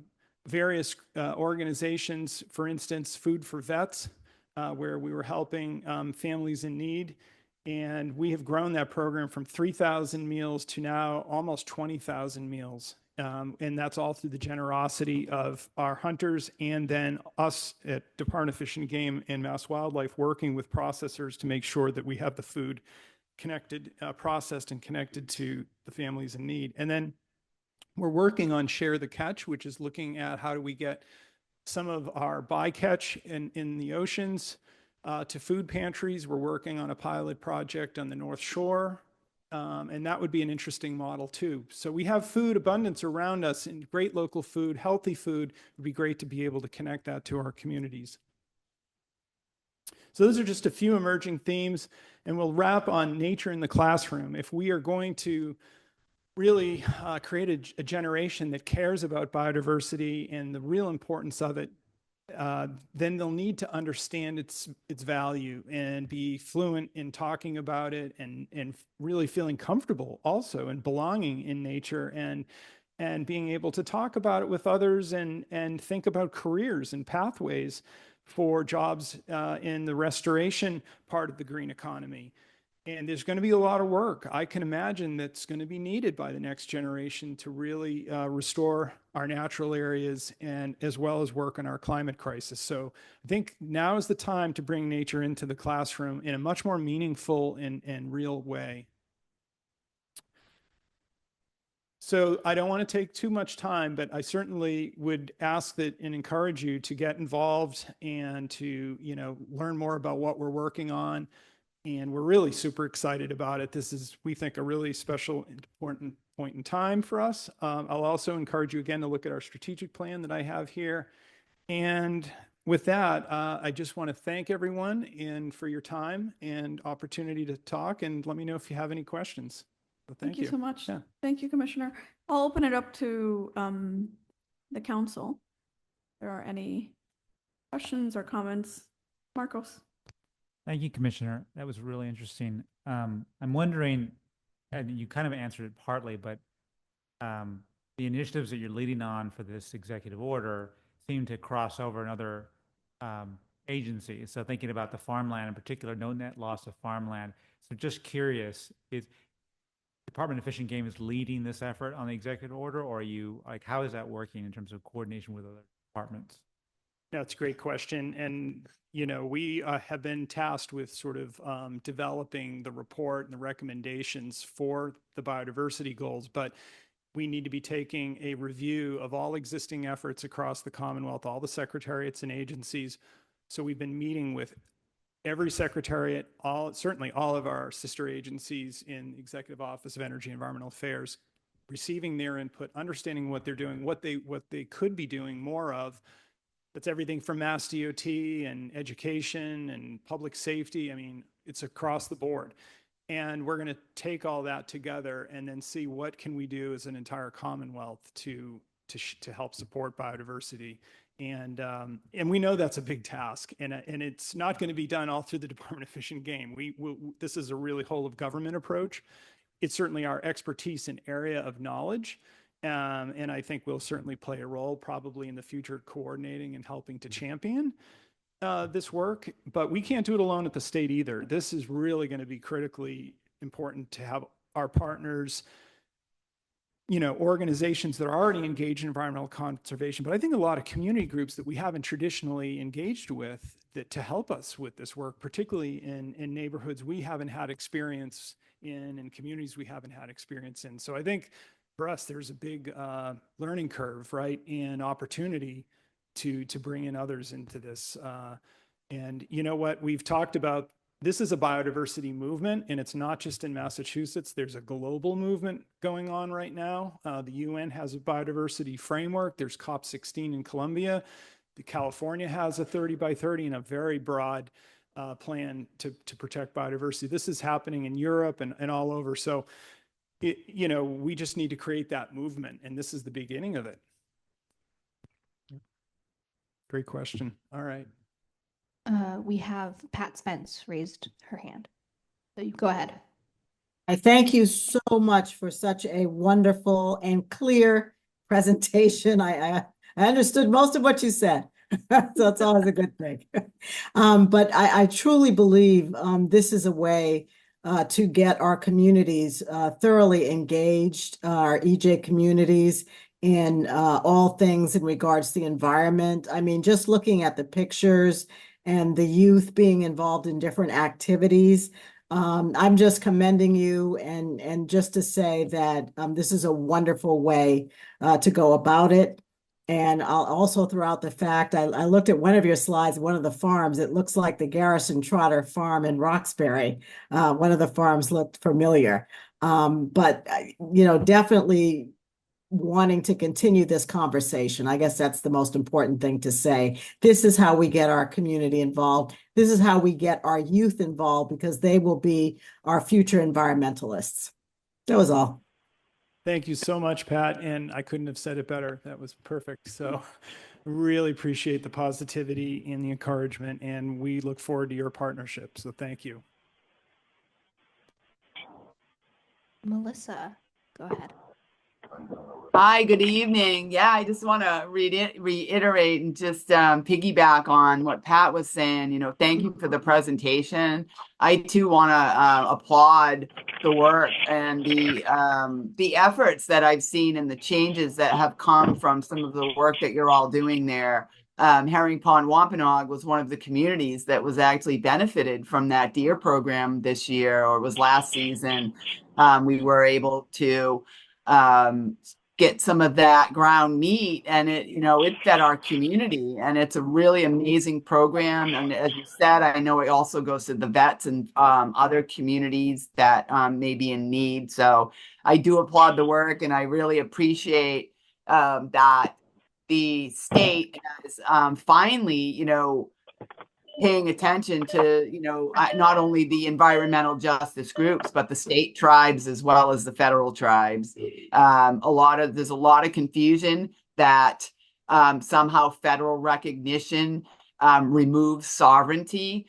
various organizations, for instance, Food for Vets, where we were helping families in need. And we have grown that program from 3,000 meals to now almost 20,000 meals. And that's all through the generosity of our hunters and then us at Department of Fish and Game and Mass Wildlife working with processors to make sure that we have the food connected, processed and connected to the families in need. And then we're working on Share the Catch, which is looking at how do we get some of our bycatch in the oceans to food pantries. We're working on a pilot project on the North Shore. And that would be an interesting model too. So we have food abundance around us and great local food, healthy food. It would be great to be able to connect that to our communities. So those are just a few emerging themes, and we'll wrap on nature in the classroom. If we are going to really create a generation that cares about biodiversity and the real importance of it, then they'll need to understand its value and be fluent in talking about it and really feeling comfortable also and belonging in nature and being able to talk about it with others and think about careers and pathways for jobs in the restoration part of the green economy. And there's going to be a lot of work, I can imagine, that's going to be needed by the next generation to really restore our natural areas and as well as work on our climate crisis. So I think now is the time to bring nature into the classroom in a much more meaningful and real way. So I don't want to take too much time, but I certainly would ask that and encourage you to get involved and to, learn more about what we're working on. And we're really super excited about it. This is, we think, a really special, important point in time for us. I'll also encourage you again to look at our strategic plan that I have here. And with that, I just want to thank everyone for your time and opportunity to talk. And let me know if you have any questions. So Thank you so much. Yeah. Thank you, Commissioner. I'll open it up to the council. If there are any questions or comments. Marcos. Thank you, Commissioner. That was really interesting. I'm wondering, and you kind of answered it partly, but the initiatives that you're leading on for this executive order seem to cross over in other agencies. So thinking about the farmland in particular, no net loss of farmland. So just curious, is Department of Fish and Game is leading this effort on the executive order, or are you, how is that working in terms of coordination with other departments? That's a great question. And, we have been tasked with sort of developing the report and the recommendations for the biodiversity goals, but we need to be taking a review of all existing efforts across the Commonwealth, all the secretariats and agencies. So we've been meeting with every secretariat, certainly all of our sister agencies in the Executive Office of Energy and Environmental Affairs, receiving their input, understanding what they're doing, what they could be doing more of. That's everything from Mass DOT and education and public safety. I mean, it's across the board. And we're going to take all that together and then see what can we do as an entire Commonwealth to help support biodiversity. And we know that's a big task, and it's not going to be done all through the Department of Fish and Game. This is a really whole of government approach. It's certainly our expertise and area of knowledge. And I think we'll certainly play a role probably in the future coordinating and helping to champion this work, but we can't do it alone at the state either. This is really going to be critically important to have our partners organizations that are already engaged in environmental conservation, but I think a lot of community groups that we haven't traditionally engaged with that to help us with this work, particularly in neighborhoods we haven't had experience in and communities we haven't had experience in. So I think for us, there's a big learning curve, right, and opportunity to bring in others into this. And you know what, we've talked about, this is a biodiversity movement, and it's not just in Massachusetts. There's a global movement going on right now. The UN has a biodiversity framework. There's COP16 in Colombia. California has a 30 by 30 and a very broad plan to protect biodiversity. This is happening in Europe and all over. So, we just need to create that movement, and this is the beginning of it. Great question. All right. We have Pat Spence raised her hand. So you go ahead. I thank you so much for such a wonderful and clear presentation. I understood most of what you said. So that's always a good thing. But I truly believe this is a way to get our communities thoroughly engaged, our EJ communities, in all things in regards to the environment. I mean, just looking at the pictures and the youth being involved in different activities, I'm just commending you and just to say that this is a wonderful way to go about it. And I'll also throw out the fact, I looked at one of your slides, one of the farms, it looks like the Garrison Trotter farm in Roxbury. One of the farms looked familiar. But, definitely wanting to continue this conversation. I guess that's the most important thing to say. This is how we get our community involved. This is how we get our youth involved, because they will be our future environmentalists. That was all. Thank you so much, Pat. And I couldn't have said it better. That was perfect. So really appreciate the positivity and the encouragement, and we look forward to your partnership. So thank you. Melissa, go ahead. Hi, good evening. Yeah, I just want to reiterate and just piggyback on what Pat was saying. Thank you for the presentation. I too want to applaud the work and the efforts that I've seen and the changes that have come from some of the work that you're all doing there. Herring Pond Wampanoag was one of the communities that was actually benefited from that deer program this year, or was last season. We were able to get some of that ground meat, and it fed our community, and it's a really amazing program. And as you said, I know it also goes to the vets and other communities that may be in need. So I do applaud the work, and I really appreciate that the state is finally, paying attention to, not only the environmental justice groups, but the state tribes as well as the federal tribes. There's a lot of confusion that somehow federal recognition removes sovereignty.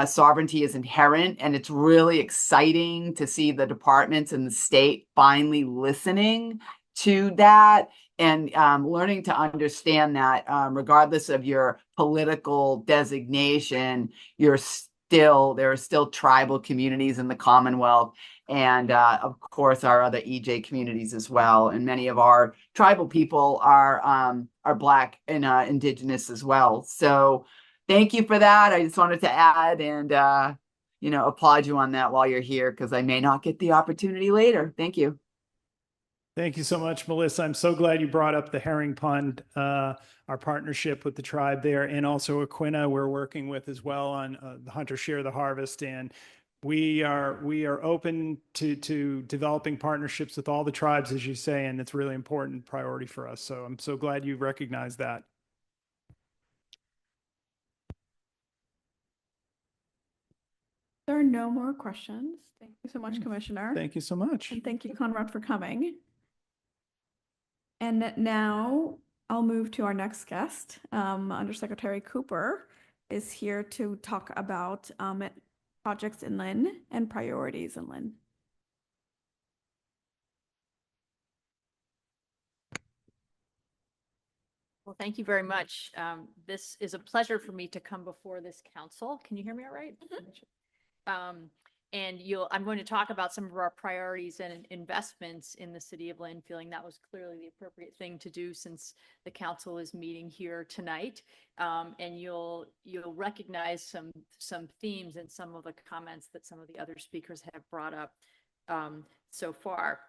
Sovereignty is inherent, and it's really exciting to see the departments and the state finally listening to that and learning to understand that regardless of your political designation, there are still tribal communities in the Commonwealth, and of course our other EJ communities as well. And many of our tribal people are Black and Indigenous as well. So thank you for that. I just wanted to add and applaud you on that while you're here, because I may not get the opportunity later. Thank you. Thank you so much, Melissa. I'm so glad you brought up the Herring Pond, our partnership with the tribe there, and also Aquina we're working with as well on the Hunter Share the Harvest. And we are open to developing partnerships with all the tribes, as you say, and it's really important priority for us. So I'm so glad you recognize that. There are no more questions. Thank you so much, Commissioner. Thank you so much. And thank you, Conrad, for coming. And now I'll move to our next guest. Undersecretary Cooper is here to talk about projects in Lynn and priorities in Lynn. Well, thank you very much. This is a pleasure for me to come before this council. Can you hear me all right? And I'm going to talk about some of our priorities and investments in the city of Lynn, feeling that was clearly the appropriate thing to do since the council is meeting here tonight. And you'll recognize some themes in some of the comments that some of the other speakers have brought up so far.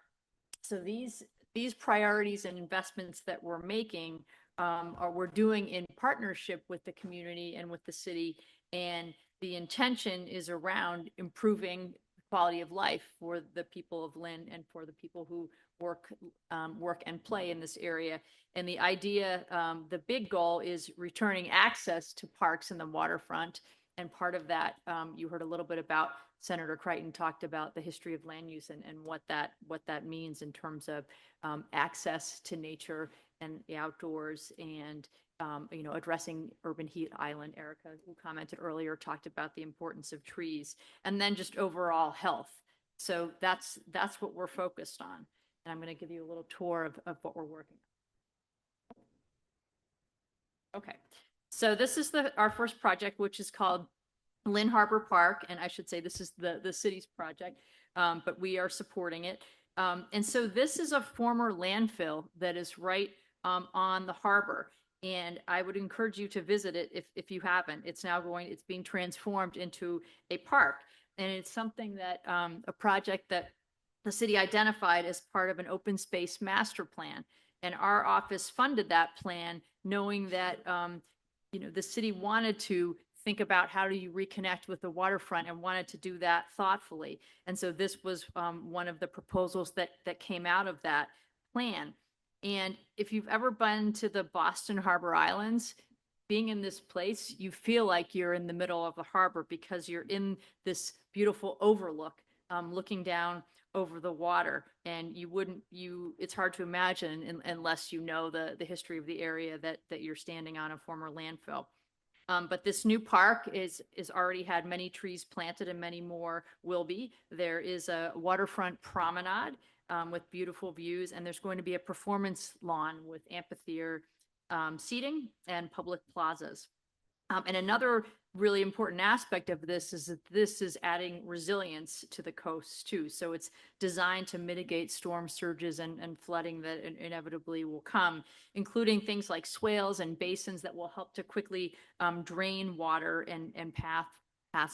So these priorities and investments that we're making we're doing in partnership with the community and with the city, and the intention is around improving quality of life for the people of Lynn and for the people who work and play in this area. And the idea, the big goal is returning access to parks and the waterfront. And part of that, you heard a little bit about, Senator Crichton talked about the history of land use and what that means in terms of access to nature and the outdoors, and addressing urban heat island. Erica, who commented earlier, talked about the importance of trees, and then just overall health. So that's what we're focused on. And I'm going to give you a little tour of what we're working on. Okay, so this is our first project, which is called Lynn Harbor Park, and I should say this is the city's project, but we are supporting it. And so this is a former landfill that is right on the harbor. And I would encourage you to visit it if you haven't. It's being transformed into a park. And it's something that, a project that the city identified as part of an open space master plan. And our office funded that plan, knowing that, the city wanted to think about how do you reconnect with the waterfront and wanted to do that thoughtfully. And so this was one of the proposals that came out of that plan. And if you've ever been to the Boston Harbor Islands, being in this place, you feel like you're in the middle of the harbor because you're in this beautiful overlook, looking down over the water. And it's hard to imagine unless you know the history of the area that you're standing on, a former landfill. But this new park is already had many trees planted and many more will be. There is a waterfront promenade with beautiful views, and there's going to be a performance lawn with amphitheater seating and public plazas. And another really important aspect of this is that this is adding resilience to the coast too. So it's designed to mitigate storm surges and flooding that inevitably will come, including things like swales and basins that will help to quickly drain water and pass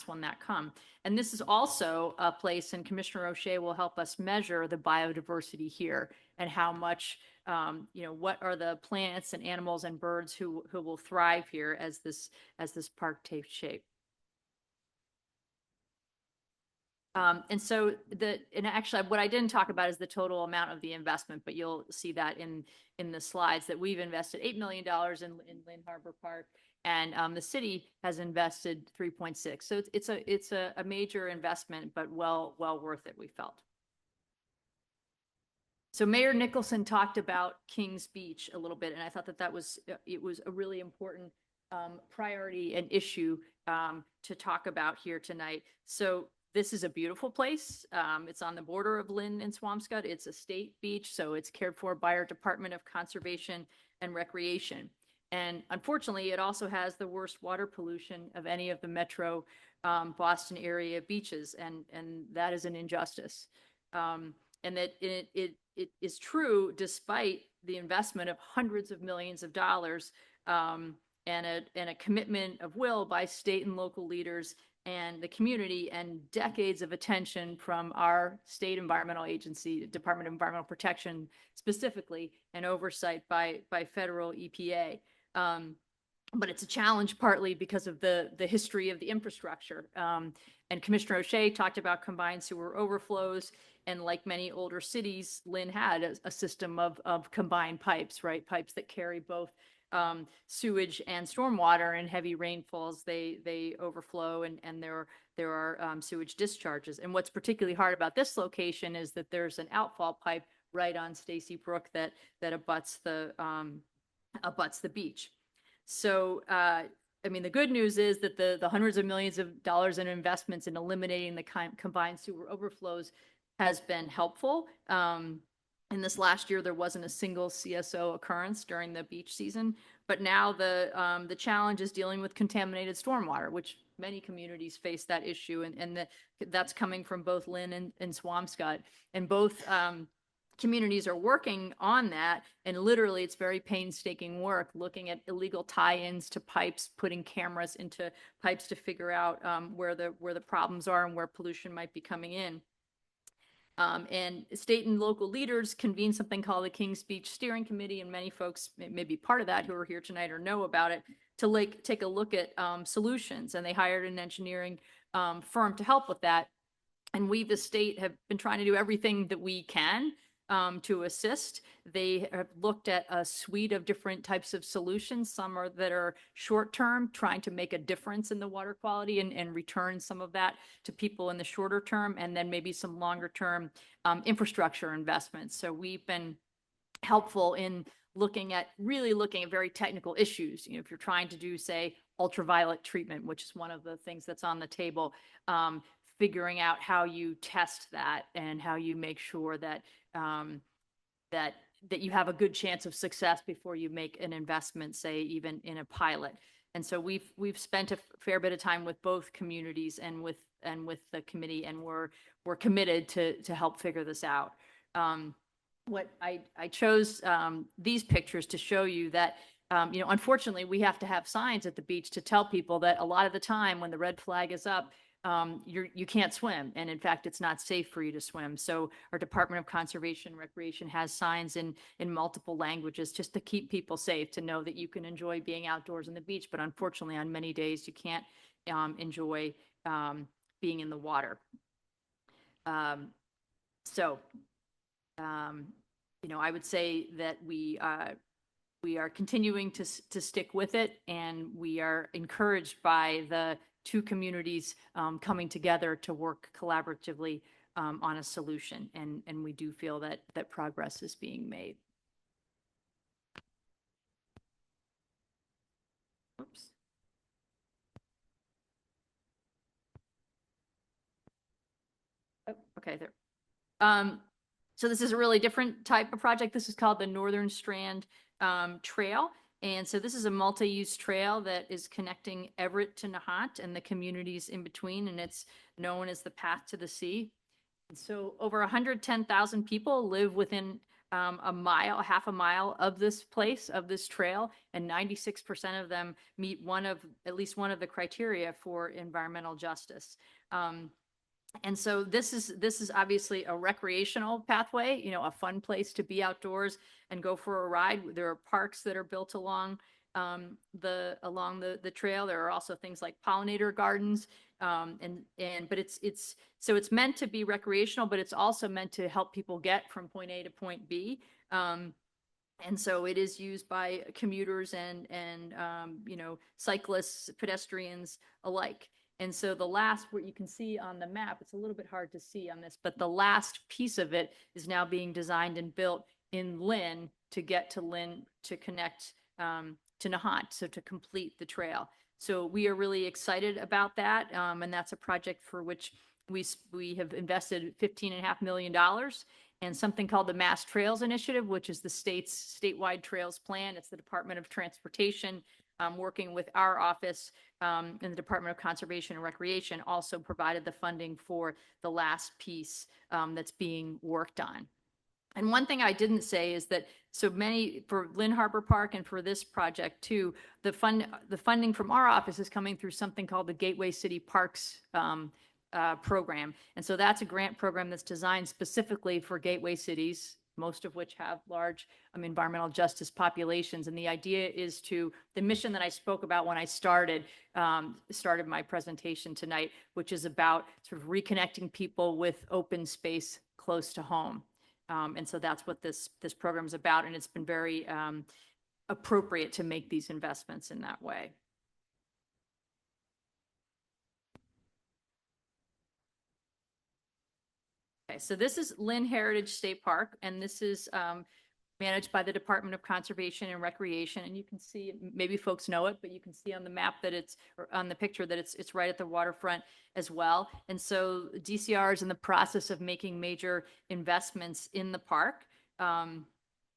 when that come. And this is also a place, and Commissioner O'Shea will help us measure the biodiversity here and how much, what are the plants and animals and birds who will thrive here as this park takes shape. And actually what I didn't talk about is the total amount of the investment, but you'll see that in the slides that we've invested $8 million in Lynn Harbor Park. And the city has invested 3.6. So it's a major investment, but well worth it, we felt. So Mayor Nicholson talked about Kings Beach a little bit, and I thought that it was a really important priority and issue to talk about here tonight. So this is a beautiful place. It's on the border of Lynn and Swampscott. It's a state beach, so it's cared for by our Department of Conservation and Recreation. And unfortunately, it also has the worst water pollution of any of the metro Boston area beaches, and that is an injustice. And that it is true despite the investment of hundreds of millions of dollars and a commitment of will by state and local leaders and the community, and decades of attention from our state environmental agency, Department of Environmental Protection specifically, and oversight by federal EPA. But it's a challenge partly because of the history of the infrastructure. And Commissioner O'Shea talked about combined sewer overflows. And like many older cities, Lynn had a system of combined pipes, right? Pipes that carry both sewage and stormwater. And heavy rainfalls, they overflow, and there are sewage discharges. And what's particularly hard about this location is that there's an outfall pipe right on Stacy Brook that abuts the beach. So, the good news is that the hundreds of millions of dollars in investments in eliminating the combined sewer overflows has been helpful. In this last year, there wasn't a single CSO occurrence during the beach season, But now the challenge is dealing with contaminated stormwater, which many communities face that issue, and that's coming from both Lynn and Swampscott, and both communities are working on that. And literally, it's very painstaking work, looking at illegal tie-ins to pipes, putting cameras into pipes to figure out where the problems are and where pollution might be coming in. And state and local leaders convened something called the Kings Beach Steering Committee, and many folks may be part of that who are here tonight or know about it, to take a look at solutions. And they hired an engineering firm to help with that. And we, the state, have been trying to do everything that we can to assist. They have looked at a suite of different types of solutions. Some that are short-term, trying to make a difference in the water quality and return some of that to people in the shorter term, and then maybe some longer-term infrastructure investments. So we've been helpful in looking at very technical issues. You know, if you're trying to do, say, ultraviolet treatment, which is one of the things that's on the table, figuring out how you test that and how you make sure that that you have a good chance of success before you make an investment, say even in a pilot. And so we've spent a fair bit of time with both communities and with the committee, and we're committed to help figure this out. What I chose these pictures to show you that you know, unfortunately, we have to have signs at the beach to tell people that a lot of the time when the red flag is up, you can't swim. And in fact, it's not safe for you to swim. So our Department of Conservation and Recreation has signs in multiple languages just to keep people safe, to know that you can enjoy being outdoors on the beach. But unfortunately, on many days, you can't enjoy being in the water. You know, I would say that we are continuing to stick with it, and we are encouraged by the two communities coming together to work collaboratively on a solution, and we do feel that progress is being made. Oops. Oh, okay, there. So this is a really different type of project. This is called the Northern Strand Trail. And so this is a multi-use trail that is connecting Everett to Nahat and the communities in between, and it's known as the Path to the Sea. And so over 110,000 people live within half a mile of this place, of this trail, and 96% of them meet at least one of the criteria for environmental justice. And so this is obviously a recreational pathway, you know, a fun place to be outdoors and go for a ride. There are parks that are built along the trail. There are also things like pollinator gardens, but it's meant to be recreational, but it's also meant to help people get from point A to point B. And so it is used by commuters and you know, cyclists, pedestrians alike. And so the last, what you can see on the map, it's a little bit hard to see on this, but the last piece of it is now being designed and built in Lynn to get to Lynn to connect to Nahat, so to complete the trail. So we are really excited about that, and that's a project for which we have invested $15.5 million, and something called the Mass Trails Initiative, which is the state's statewide trails plan. It's the Department of Transportation working with our office and the Department of Conservation and Recreation also provided the funding for the last piece that's being worked on. And one thing I didn't say is that for Lynn Harbor Park and for this project too, the funding from our office is coming through something called the Gateway City Parks program. And so that's a grant program that's designed specifically for gateway cities, most of which have large environmental justice populations. And the idea is the mission that I spoke about when I started my presentation tonight, which is about sort of reconnecting people with open space close to home. And so that's what this program is about. And it's been very appropriate to make these investments in that way. Okay, so this is Lynn Heritage State Park, and this is managed by the Department of Conservation and Recreation. And you can see, maybe folks know it, but you can see on the map that or on the picture that it's right at the waterfront as well. And so DCR is in the process of making major investments in the park.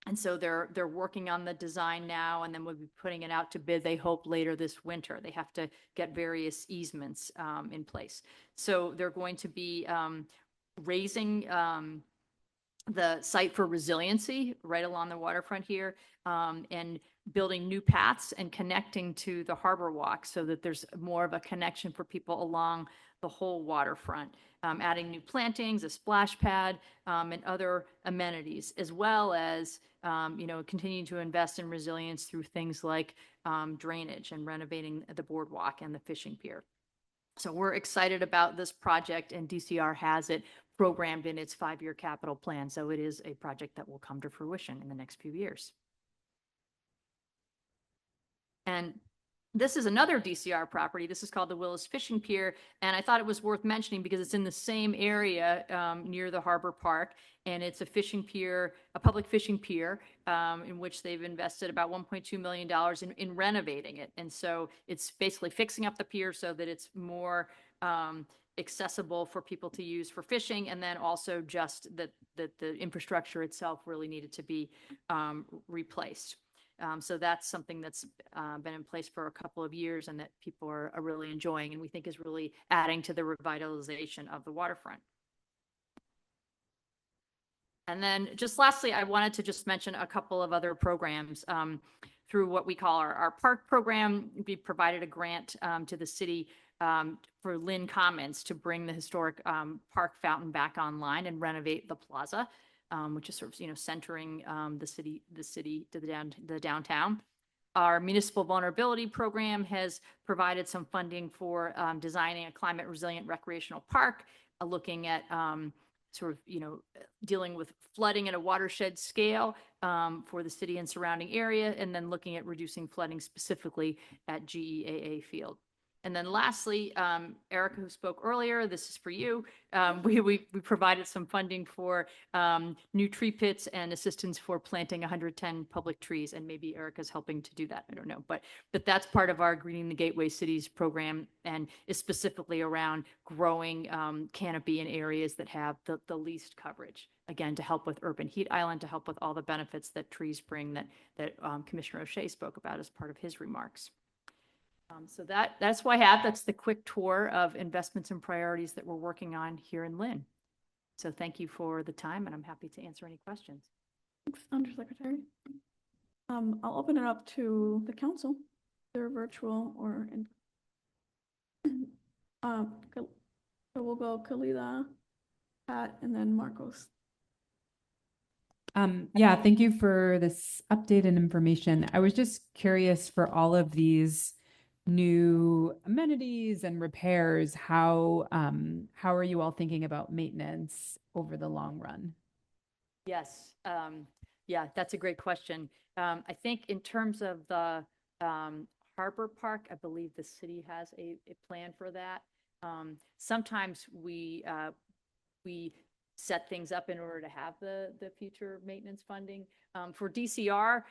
And so they're working on the design now, and then we'll be putting it out to bid, they hope, later this winter. They have to get various easements in place. So they're going to be raising the site for resiliency right along the waterfront here, and building new paths and connecting to the Harbor Walk so that there's more of a connection for people along the whole waterfront, adding new plantings, a splash pad, and other amenities, as well as, continuing to invest in resilience through things like drainage and renovating the boardwalk and the fishing pier. So we're excited about this project, and DCR has it programmed in its 5-year capital plan. So it is a project that will come to fruition in the next few years. And this is another DCR property. This is called the Willis Fishing Pier. And I thought it was worth mentioning because it's in the same area near the Harbor Park. And it's a fishing pier, a public fishing pier, in which they've invested about $1.2 million in renovating it. And so it's basically fixing up the pier so that it's more accessible for people to use for fishing. And then also just that the infrastructure itself really needed to be replaced. So that's something that's been in place for a couple of years and that people are really enjoying, and we think is really adding to the revitalization of the waterfront. And then just lastly, I wanted to just mention a couple of other programs. Through what we call our park program, we provided a grant to the city for Lynn Commons to bring the historic park fountain back online and renovate the plaza. Which is sort of, centering the city to the downtown. Our municipal vulnerability program has provided some funding for designing a climate resilient recreational park, looking at dealing with flooding at a watershed scale for the city and surrounding area, and then looking at reducing flooding specifically at GEAA Field. And then lastly, Erica, who spoke earlier, this is for you. We provided some funding for new tree pits and assistance for planting 110 public trees, and maybe Erica's helping to do that. I don't know, but that's part of our Greening the Gateway Cities program, and is specifically around growing canopy in areas that have the least coverage. Again, to help with urban heat island, to help with all the benefits that trees bring that Commissioner O'Shea spoke about as part of his remarks. So that's what I have. That's the quick tour of investments and priorities that we're working on here in Lynn. So thank you for the time, and I'm happy to answer any questions. Thanks, Undersecretary. I'll open it up to the council. They're virtual or in. So we'll go Kalila, Pat, and then Marcos. Yeah, thank you for this update and information. I was just curious, for all of these new amenities and repairs, how are you all thinking about maintenance over the long run? Yes, yeah, that's a great question. I think in terms of the Harbor Park, I believe the city has a plan for that. Sometimes we set things up in order to have the future maintenance funding. For DCR,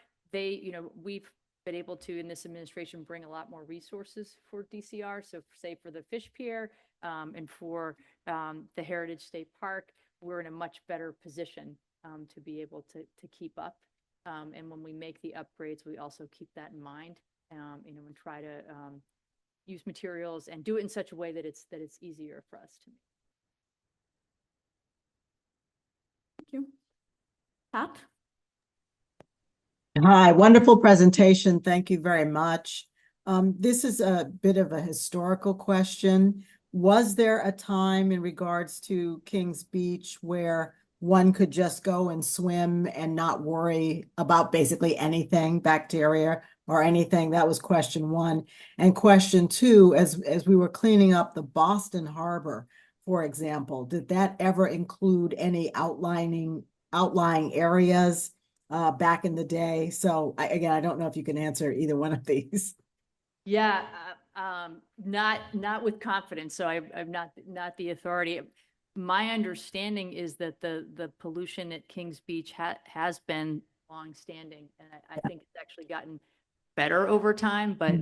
we've been able to, in this administration, bring a lot more resources for DCR. So say for the fish pier and for the Heritage State Park, we're in a much better position to be able to keep up. And when we make the upgrades, we also keep that in mind, and try to use materials and do it in such a way that it's easier for us to make. Thank you. Pat? Hi, wonderful presentation. Thank you very much. This is a bit of a historical question. Was there a time in regards to Kings Beach where one could just go and swim and not worry about basically anything, bacteria or anything? That was question one. And question two, as we were cleaning up the Boston Harbor, for example, did that ever include any outlying areas back in the day? So I don't know if you can answer either one of these. Yeah, not with confidence. So I'm not the authority. My understanding is that the pollution at Kings Beach has been longstanding, and I think it's actually gotten better over time. But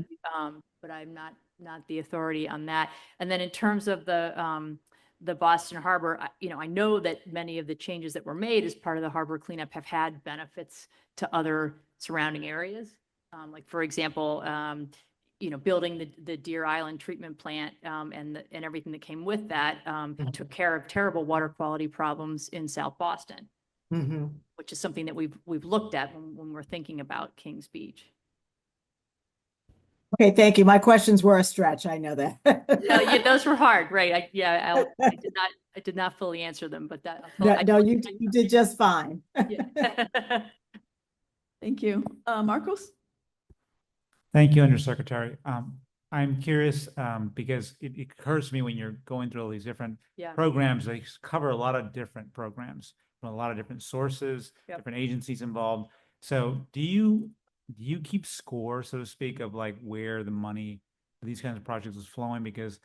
I'm not the authority on that. And then in terms of the the Boston Harbor, I know that many of the changes that were made as part of the harbor cleanup have had benefits to other surrounding areas. Like, for example, building the Deer Island treatment plant and everything that came with that took care of terrible water quality problems in South Boston, which is something that we've looked at when we're thinking about Kings Beach. Okay, thank you. My questions were a stretch. I know that. Yeah, those were hard, right? I did not fully answer them, but No, you did just fine. Thank you. Marcos? Thank you, Undersecretary. I'm curious because it occurs to me when you're going through all these different programs, they cover a lot of different programs from a lot of different sources, different agencies involved. So do you keep score, so to speak, of like where the money for these kinds of projects is flowing? Because,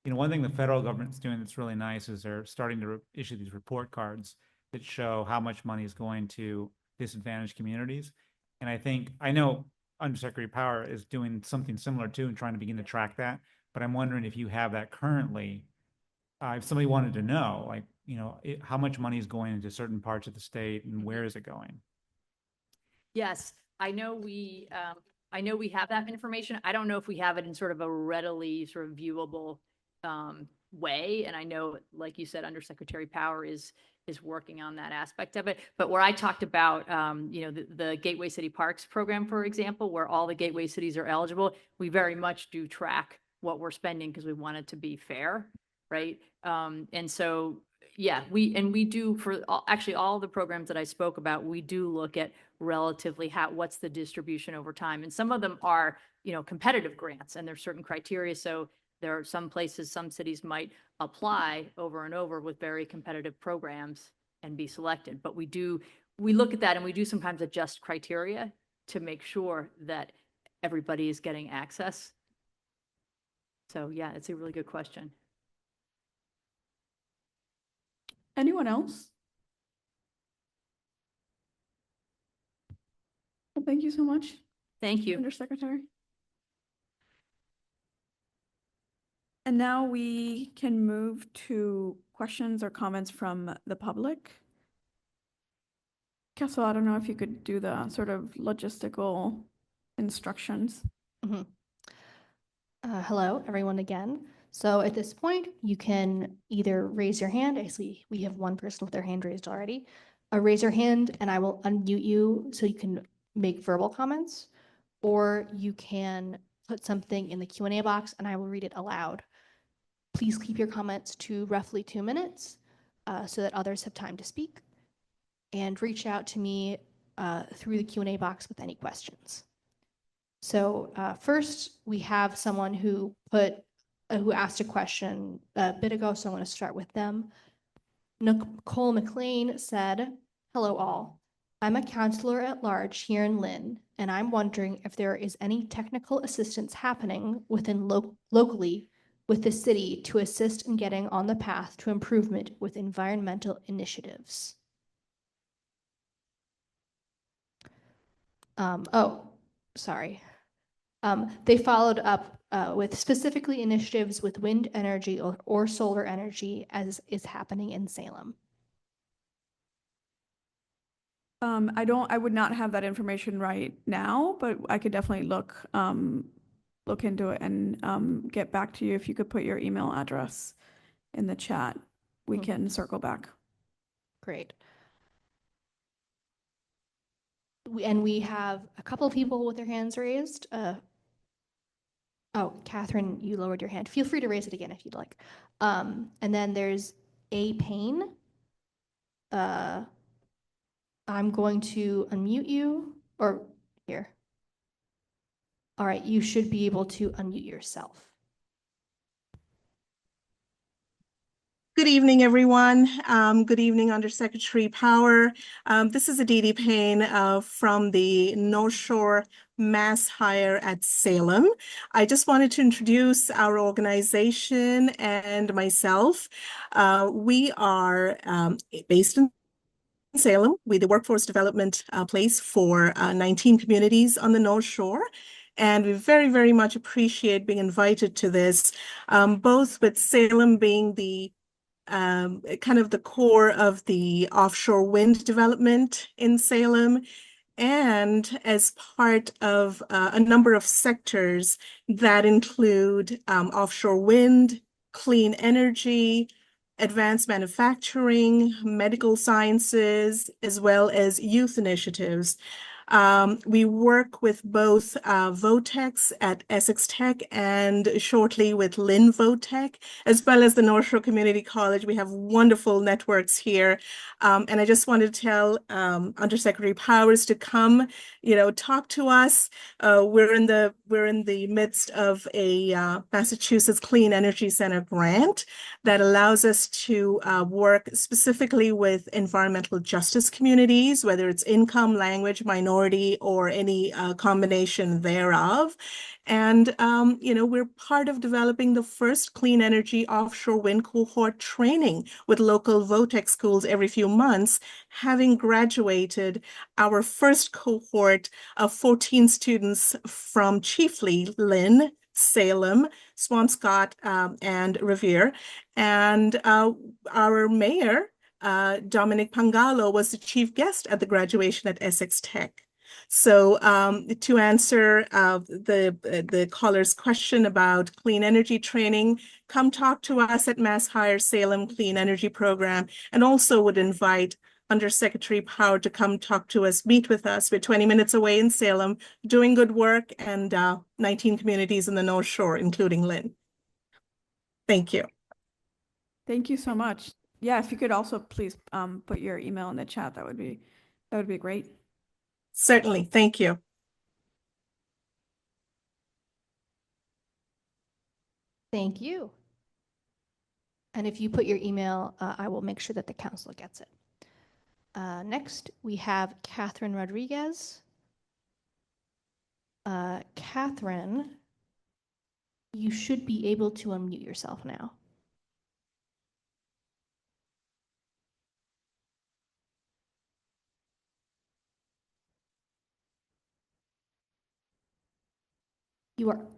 one thing the federal government's doing that's really nice is they're starting to issue these report cards that show how much money is going to disadvantaged communities. And I know Undersecretary Power is doing something similar too and trying to begin to track that. But I'm wondering if you have that currently. If somebody wanted to know, like, how much money is going into certain parts of the state and where is it going? Yes, I know we have that information. I don't know if we have it in sort of a readily sort of viewable way. And I know, like you said, Undersecretary Power is working on that aspect of it. But where I talked about, the Gateway City Parks program, for example, where all the gateway cities are eligible, we very much do track what we're spending because we want it to be fair, right? And so, yeah, we do for actually all the programs that I spoke about, we do look at relatively what's the distribution over time. And some of them are, competitive grants, and there's certain criteria. So there are some places, some cities might apply over and over with very competitive programs and be selected. But we look at that, and we do sometimes adjust criteria to make sure that everybody is getting access. So yeah, it's a really good question. Anyone else? Well, thank you so much. Thank you, Undersecretary. And now we can move to questions or comments from the public. Kessel, I don't know if you could do the sort of logistical instructions. Hello, everyone again. So at this point, you can either raise your hand. I see we have one person with their hand raised already. Raise your hand and I will unmute you so you can make verbal comments, or you can put something in the Q&A box and I will read it aloud. Please keep your comments to roughly 2 minutes so that others have time to speak, and reach out to me through the Q&A box with any questions. So first, we have someone who asked a question a bit ago, so I want to start with them. Nicole McLean said, "Hello all. I'm a counselor at large here in Lynn, and I'm wondering if there is any technical assistance happening within locally with the city to assist in getting on the path to improvement with environmental initiatives." They followed up with specifically initiatives with wind energy or solar energy, as is happening in Salem. I would not have that information right now, but I could definitely look into it and get back to you. If you could put your email address in the chat, we can circle back. Great. We have a couple of people with their hands raised. Oh, Catherine, you lowered your hand. Feel free to raise it again if you'd like. And then there's A. Payne. I'm going to unmute you, or here. All right, you should be able to unmute yourself. Good evening, everyone. Good evening, Undersecretary Power. This is Aditi Payne from the North Shore Mass Hire at Salem. I just wanted to introduce our organization and myself. We are based in Salem. We're the workforce development place for 19 communities on the North Shore. And we very, very much appreciate being invited to this, both with Salem being the kind of the core of the offshore wind development in Salem, and as part of a number of sectors that include offshore wind, clean energy, advanced manufacturing, medical sciences, as well as youth initiatives. We work with both Votex at Essex Tech and shortly with Lynn Votech, as well as the North Shore Community College. We have wonderful networks here. And I just wanted to tell Undersecretary Powers to come, talk to us. We're in the midst of a Massachusetts Clean Energy Center grant that allows us to work specifically with environmental justice communities, whether it's income, language, minority, or any combination thereof. And, we're part of developing the first clean energy offshore wind cohort training with local Votex schools every few months, having graduated our first cohort of 14 students from chiefly Lynn, Salem, Swampscott, and Revere. And our mayor, Dominic Pangalo, was the chief guest at the graduation at Essex Tech. So to answer the caller's question about clean energy training, come talk to us at Mass Hire Salem Clean Energy Program, and also would invite Undersecretary Power to come talk to us, meet with us. We're 20 minutes away in Salem, doing good work, and 19 communities in the North Shore, including Lynn. Thank you. Thank you so much. Yeah, if you could also please put your email in the chat, that would be great. Certainly. Thank you. Thank you. And if you put your email, I will make sure that the council gets it. Next, we have Catherine Rodriguez. Catherine, you should be able to unmute yourself now.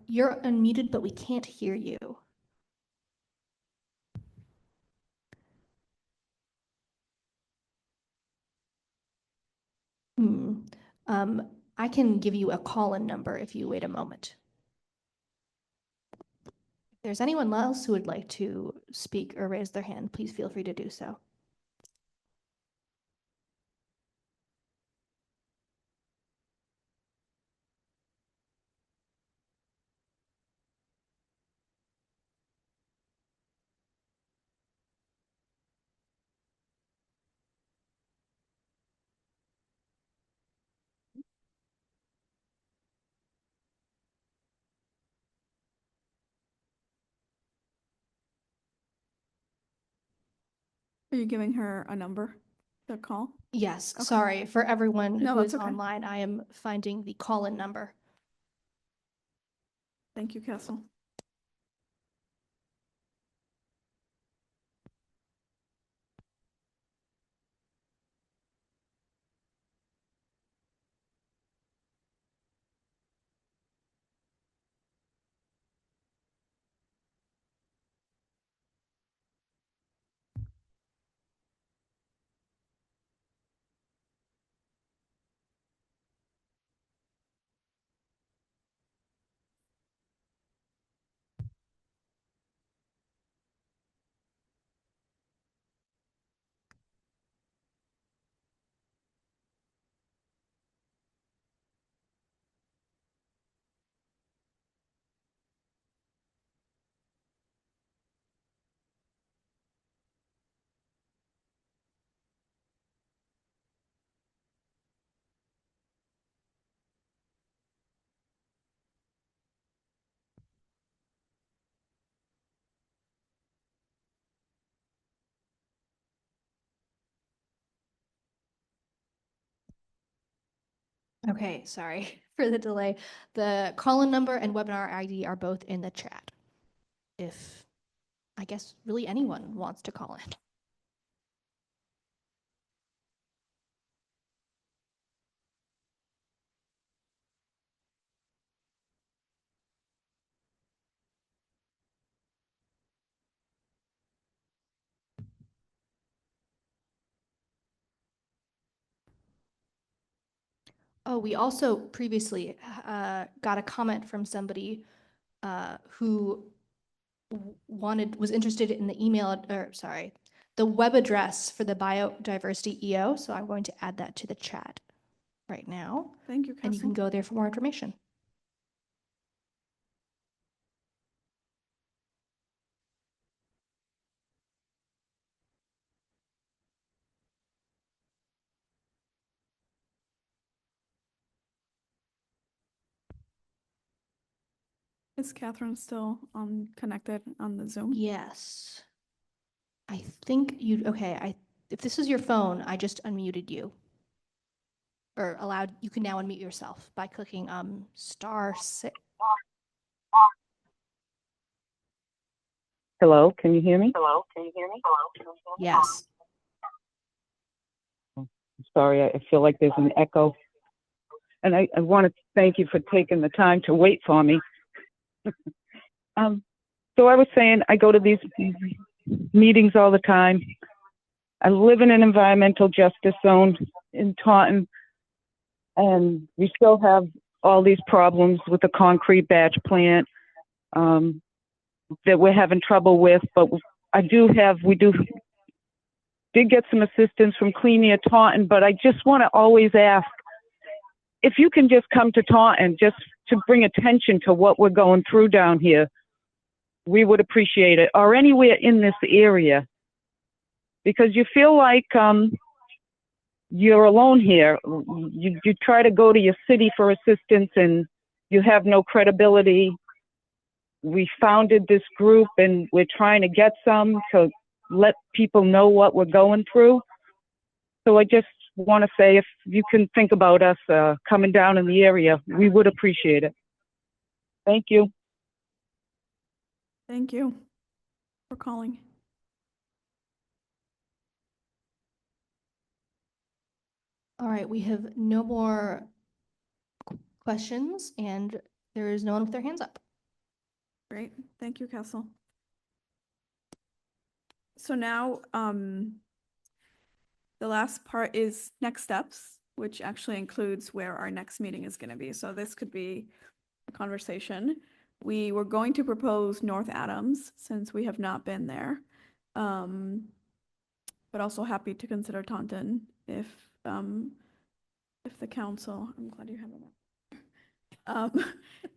You're unmuted, but we can't hear you. I can give you a call-in number if you wait a moment. If there's anyone else who would like to speak or raise their hand, please feel free to do so. Are you giving her a number to call? Yes, Okay. sorry. For everyone No, who that's is okay. online, I am finding the call-in number. Thank you, Castle. Okay, sorry for the delay. The call-in number and webinar ID are both in the chat. If, I guess, really anyone wants to call in. Oh, we also previously got a comment from somebody who was interested in the the web address for the biodiversity EO. So I'm going to add that to the chat right now. Thank you, And you can Castle. go there for more information. Is Catherine still connected on the Zoom? Yes. I think okay, if this is your phone, I just unmuted you. Or you can now unmute yourself by clicking *6. Hello, can you hear me? Yes. Sorry, I feel like there's an echo. And I want to thank you for taking the time to wait for me. So I was saying, I go to these meetings all the time. I live in an environmental justice zone in Taunton, and we still have all these problems with the concrete batch plant that we're having trouble with. But we did get some assistance from Clean Air Taunton, but I just want to always ask if you can just come to Taunton just to bring attention to what we're going through down here. We would appreciate it, or anywhere in this area, because you feel like you're alone here. You try to go to your city for assistance and you have no credibility. We founded this group and we're trying to get some to let people know what we're going through. So I just want to say, if you can think about us coming down in the area, we would appreciate it. Thank you. Thank you for calling. All right, we have no more questions and there is no one with their hands up. Great. Thank you, Castle. So now the last part is next steps, which actually includes where our next meeting is going to be. So this could be a conversation. We were going to propose North Adams since we have not been there, but also happy to consider Taunton if the council. I'm glad you have it.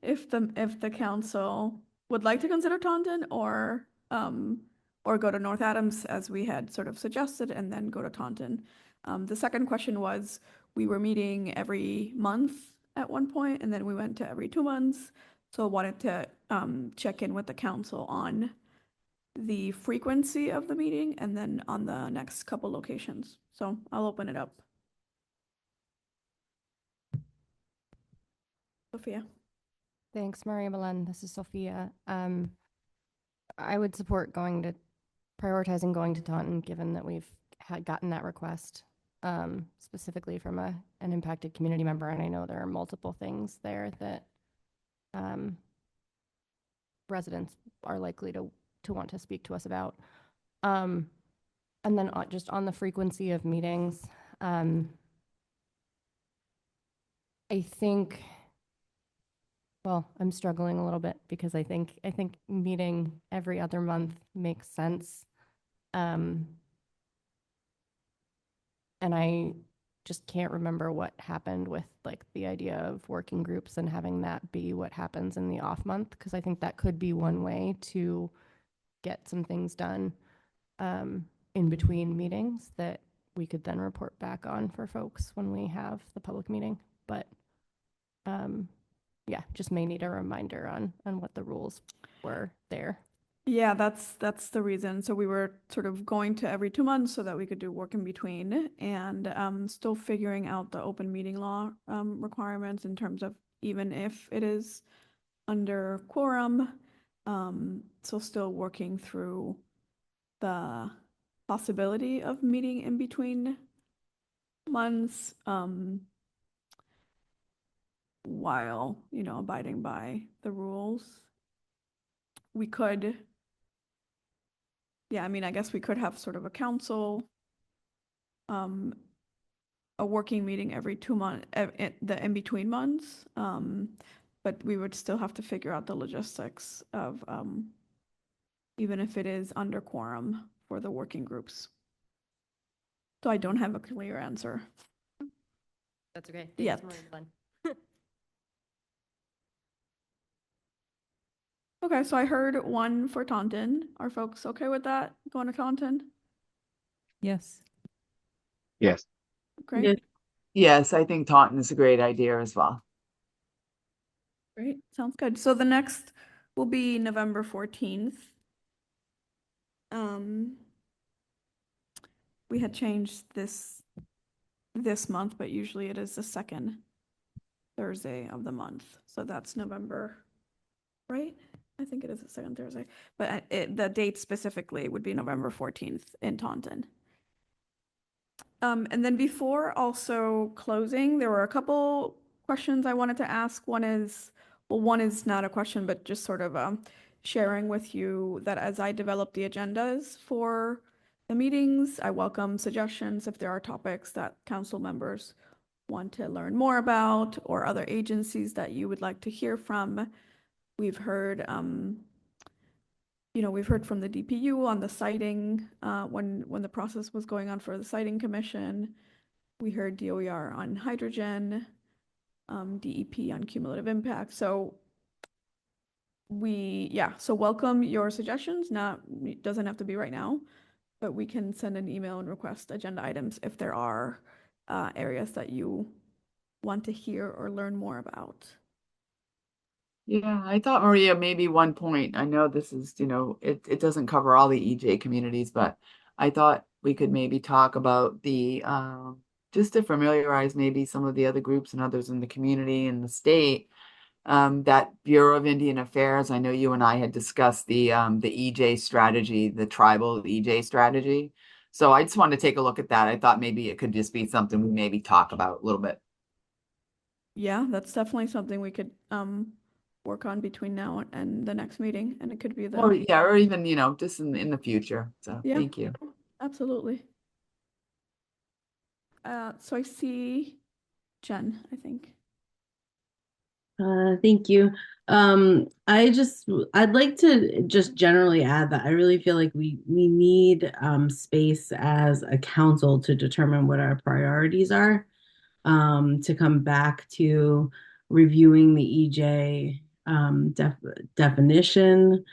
If the council would like to consider Taunton or go to North Adams as we had sort of suggested, and then go to Taunton. The second question was, we were meeting every month at one point, and then we went to every 2 months. So wanted to check in with the council on the frequency of the meeting and then on the next couple locations. So I'll open it up. Sophia. Thanks, Maria Belen. This is Sophia. I would support prioritizing going to Taunton, given that we've gotten that request specifically from an impacted community member. And I know there are multiple things there that residents are likely to want to speak to us about. And then just on the frequency of meetings, I think, well, I'm struggling a little bit because I think meeting every other month makes sense. And I just can't remember what happened with like the idea of working groups and having that be what happens in the off month, because I think that could be one way to get some things done in between meetings that we could then report back on for folks when we have the public meeting. But yeah, just may need a reminder on what the rules were there. Yeah, that's the reason. So we were sort of going to every 2 months so that we could do work in between, and still figuring out the open meeting law requirements in terms of even if it is under quorum. So still working through the possibility of meeting in between months, while, abiding by the rules. We could, I guess we could have sort of a council a working meeting every 2 months, the in-between months. But we would still have to figure out the logistics of, even if it is under quorum for the working groups. So I don't have a clear answer. That's okay. Yet. Thanks, Marie-Helen. Okay, so I heard one for Taunton. Are folks okay with that, going to Taunton? Yes. Yes. Great, Yes, I think Taunton is a great idea as well. great, sounds good. So the next will be November 14th. We had changed this month, but usually it is the second Thursday of the month. So that's November, right? I think it is the second Thursday, but the date specifically would be November 14th in Taunton. And then before also closing, there were a couple questions I wanted to ask. One is not a question, but just sort of sharing with you that as I develop the agendas for the meetings, I welcome suggestions if there are topics that council members want to learn more about or other agencies that you would like to hear from. We've heard, we've heard from the DPU on the siting when the process was going on for the siting commission. We heard DOER on hydrogen, DEP on cumulative impact. So so welcome your suggestions. It doesn't have to be right now, but we can send an email and request agenda items if there are areas that you want to hear or learn more about. Yeah, I thought, Maria, maybe one point, I know this is, it doesn't cover all the EJ communities, but I thought we could maybe talk about the, just to familiarize maybe some of the other groups and others in the community and the state, that Bureau of Indian Affairs, I know you and I had discussed the EJ strategy, the tribal EJ strategy. So I just wanted to take a look at that. I thought maybe it could just be something we maybe talk about a little bit. Yeah, that's definitely something we could work on between now and the next meeting, and it could be the. Or yeah, or even, just in the future. So Yeah. thank you. Absolutely. So I see Jen, I think. Thank you. I'd like to just generally add that I really feel like we need space as a council to determine what our priorities are, to come back to reviewing the EJ definition,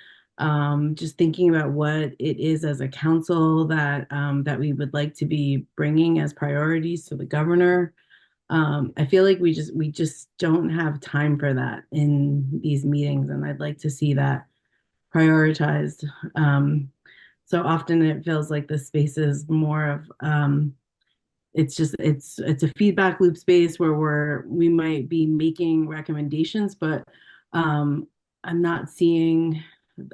just thinking about what it is as a council that we would like to be bringing as priorities to the governor. I feel like we just don't have time for that in these meetings, and I'd like to see that prioritized. So often it feels like the space is more of it's a feedback loop space where we might be making recommendations, but I'm not seeing,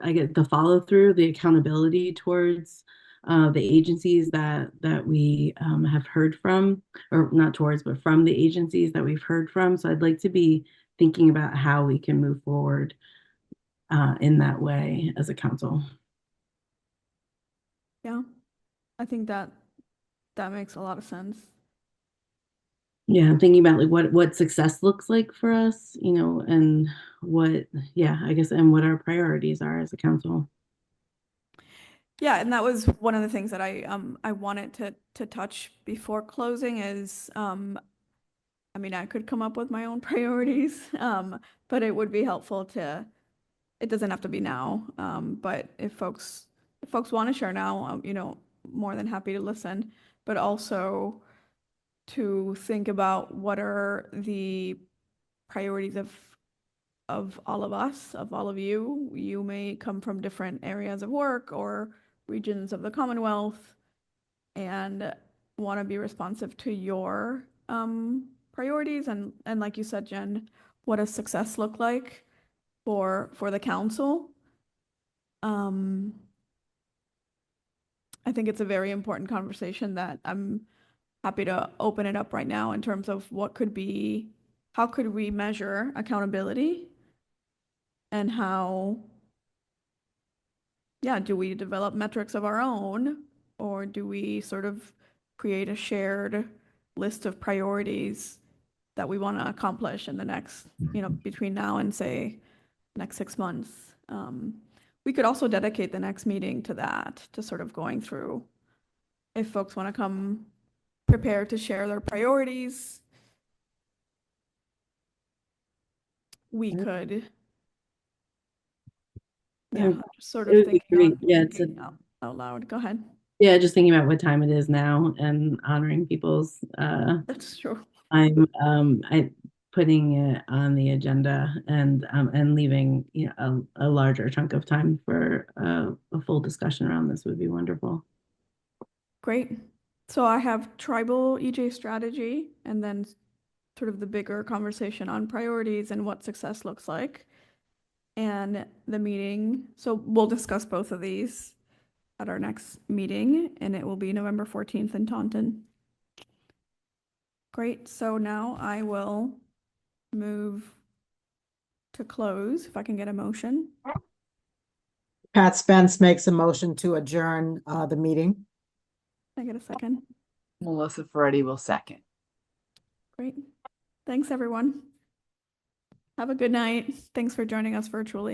I get the follow through, the accountability towards the agencies that we have heard from, or not towards, but from the agencies that we've heard from. So I'd like to be thinking about how we can move forward in that way as a council. Yeah, I think that makes a lot of sense. Yeah, I'm thinking about like what success looks like for us, and what, I guess, and what our priorities are as a council. Yeah, and that was one of the things that I wanted to touch before closing is, I could come up with my own priorities, but it would be helpful it doesn't have to be now, but if folks want to share now, more than happy to listen, but also to think about what are the priorities of all of us, of all of you. You may come from different areas of work or regions of the Commonwealth and want to be responsive to your priorities and like you said, Jen, what does success look like for the council? I think it's a very important conversation that I'm happy to open it up right now in terms of how could we measure accountability and how, do we develop metrics of our own or do we sort of create a shared list of priorities that we want to accomplish in the next, between now and say next 6 months. We could also dedicate the next meeting to that, to sort of going through, if folks want to come prepared to share their priorities, we could. Yeah, just sort It of would be thinking great. Yeah, it's a, out loud. Go ahead. yeah, just thinking about what time it is now and honoring people's That's true. time. I putting it on the agenda and leaving a larger chunk of time for a full discussion around this would be wonderful. Great. So I have tribal EJ strategy and then sort of the bigger conversation on priorities and what success looks like. And the meeting, so we'll discuss both of these at our next meeting, and it will be November 14th in Taunton. Great. So now I will move to close, if I can get a motion. Pat Spence makes a motion to adjourn the meeting. Can I get a second? Melissa Ferretti will second. Great. Thanks, everyone. Have a good night. Thanks for joining us virtually.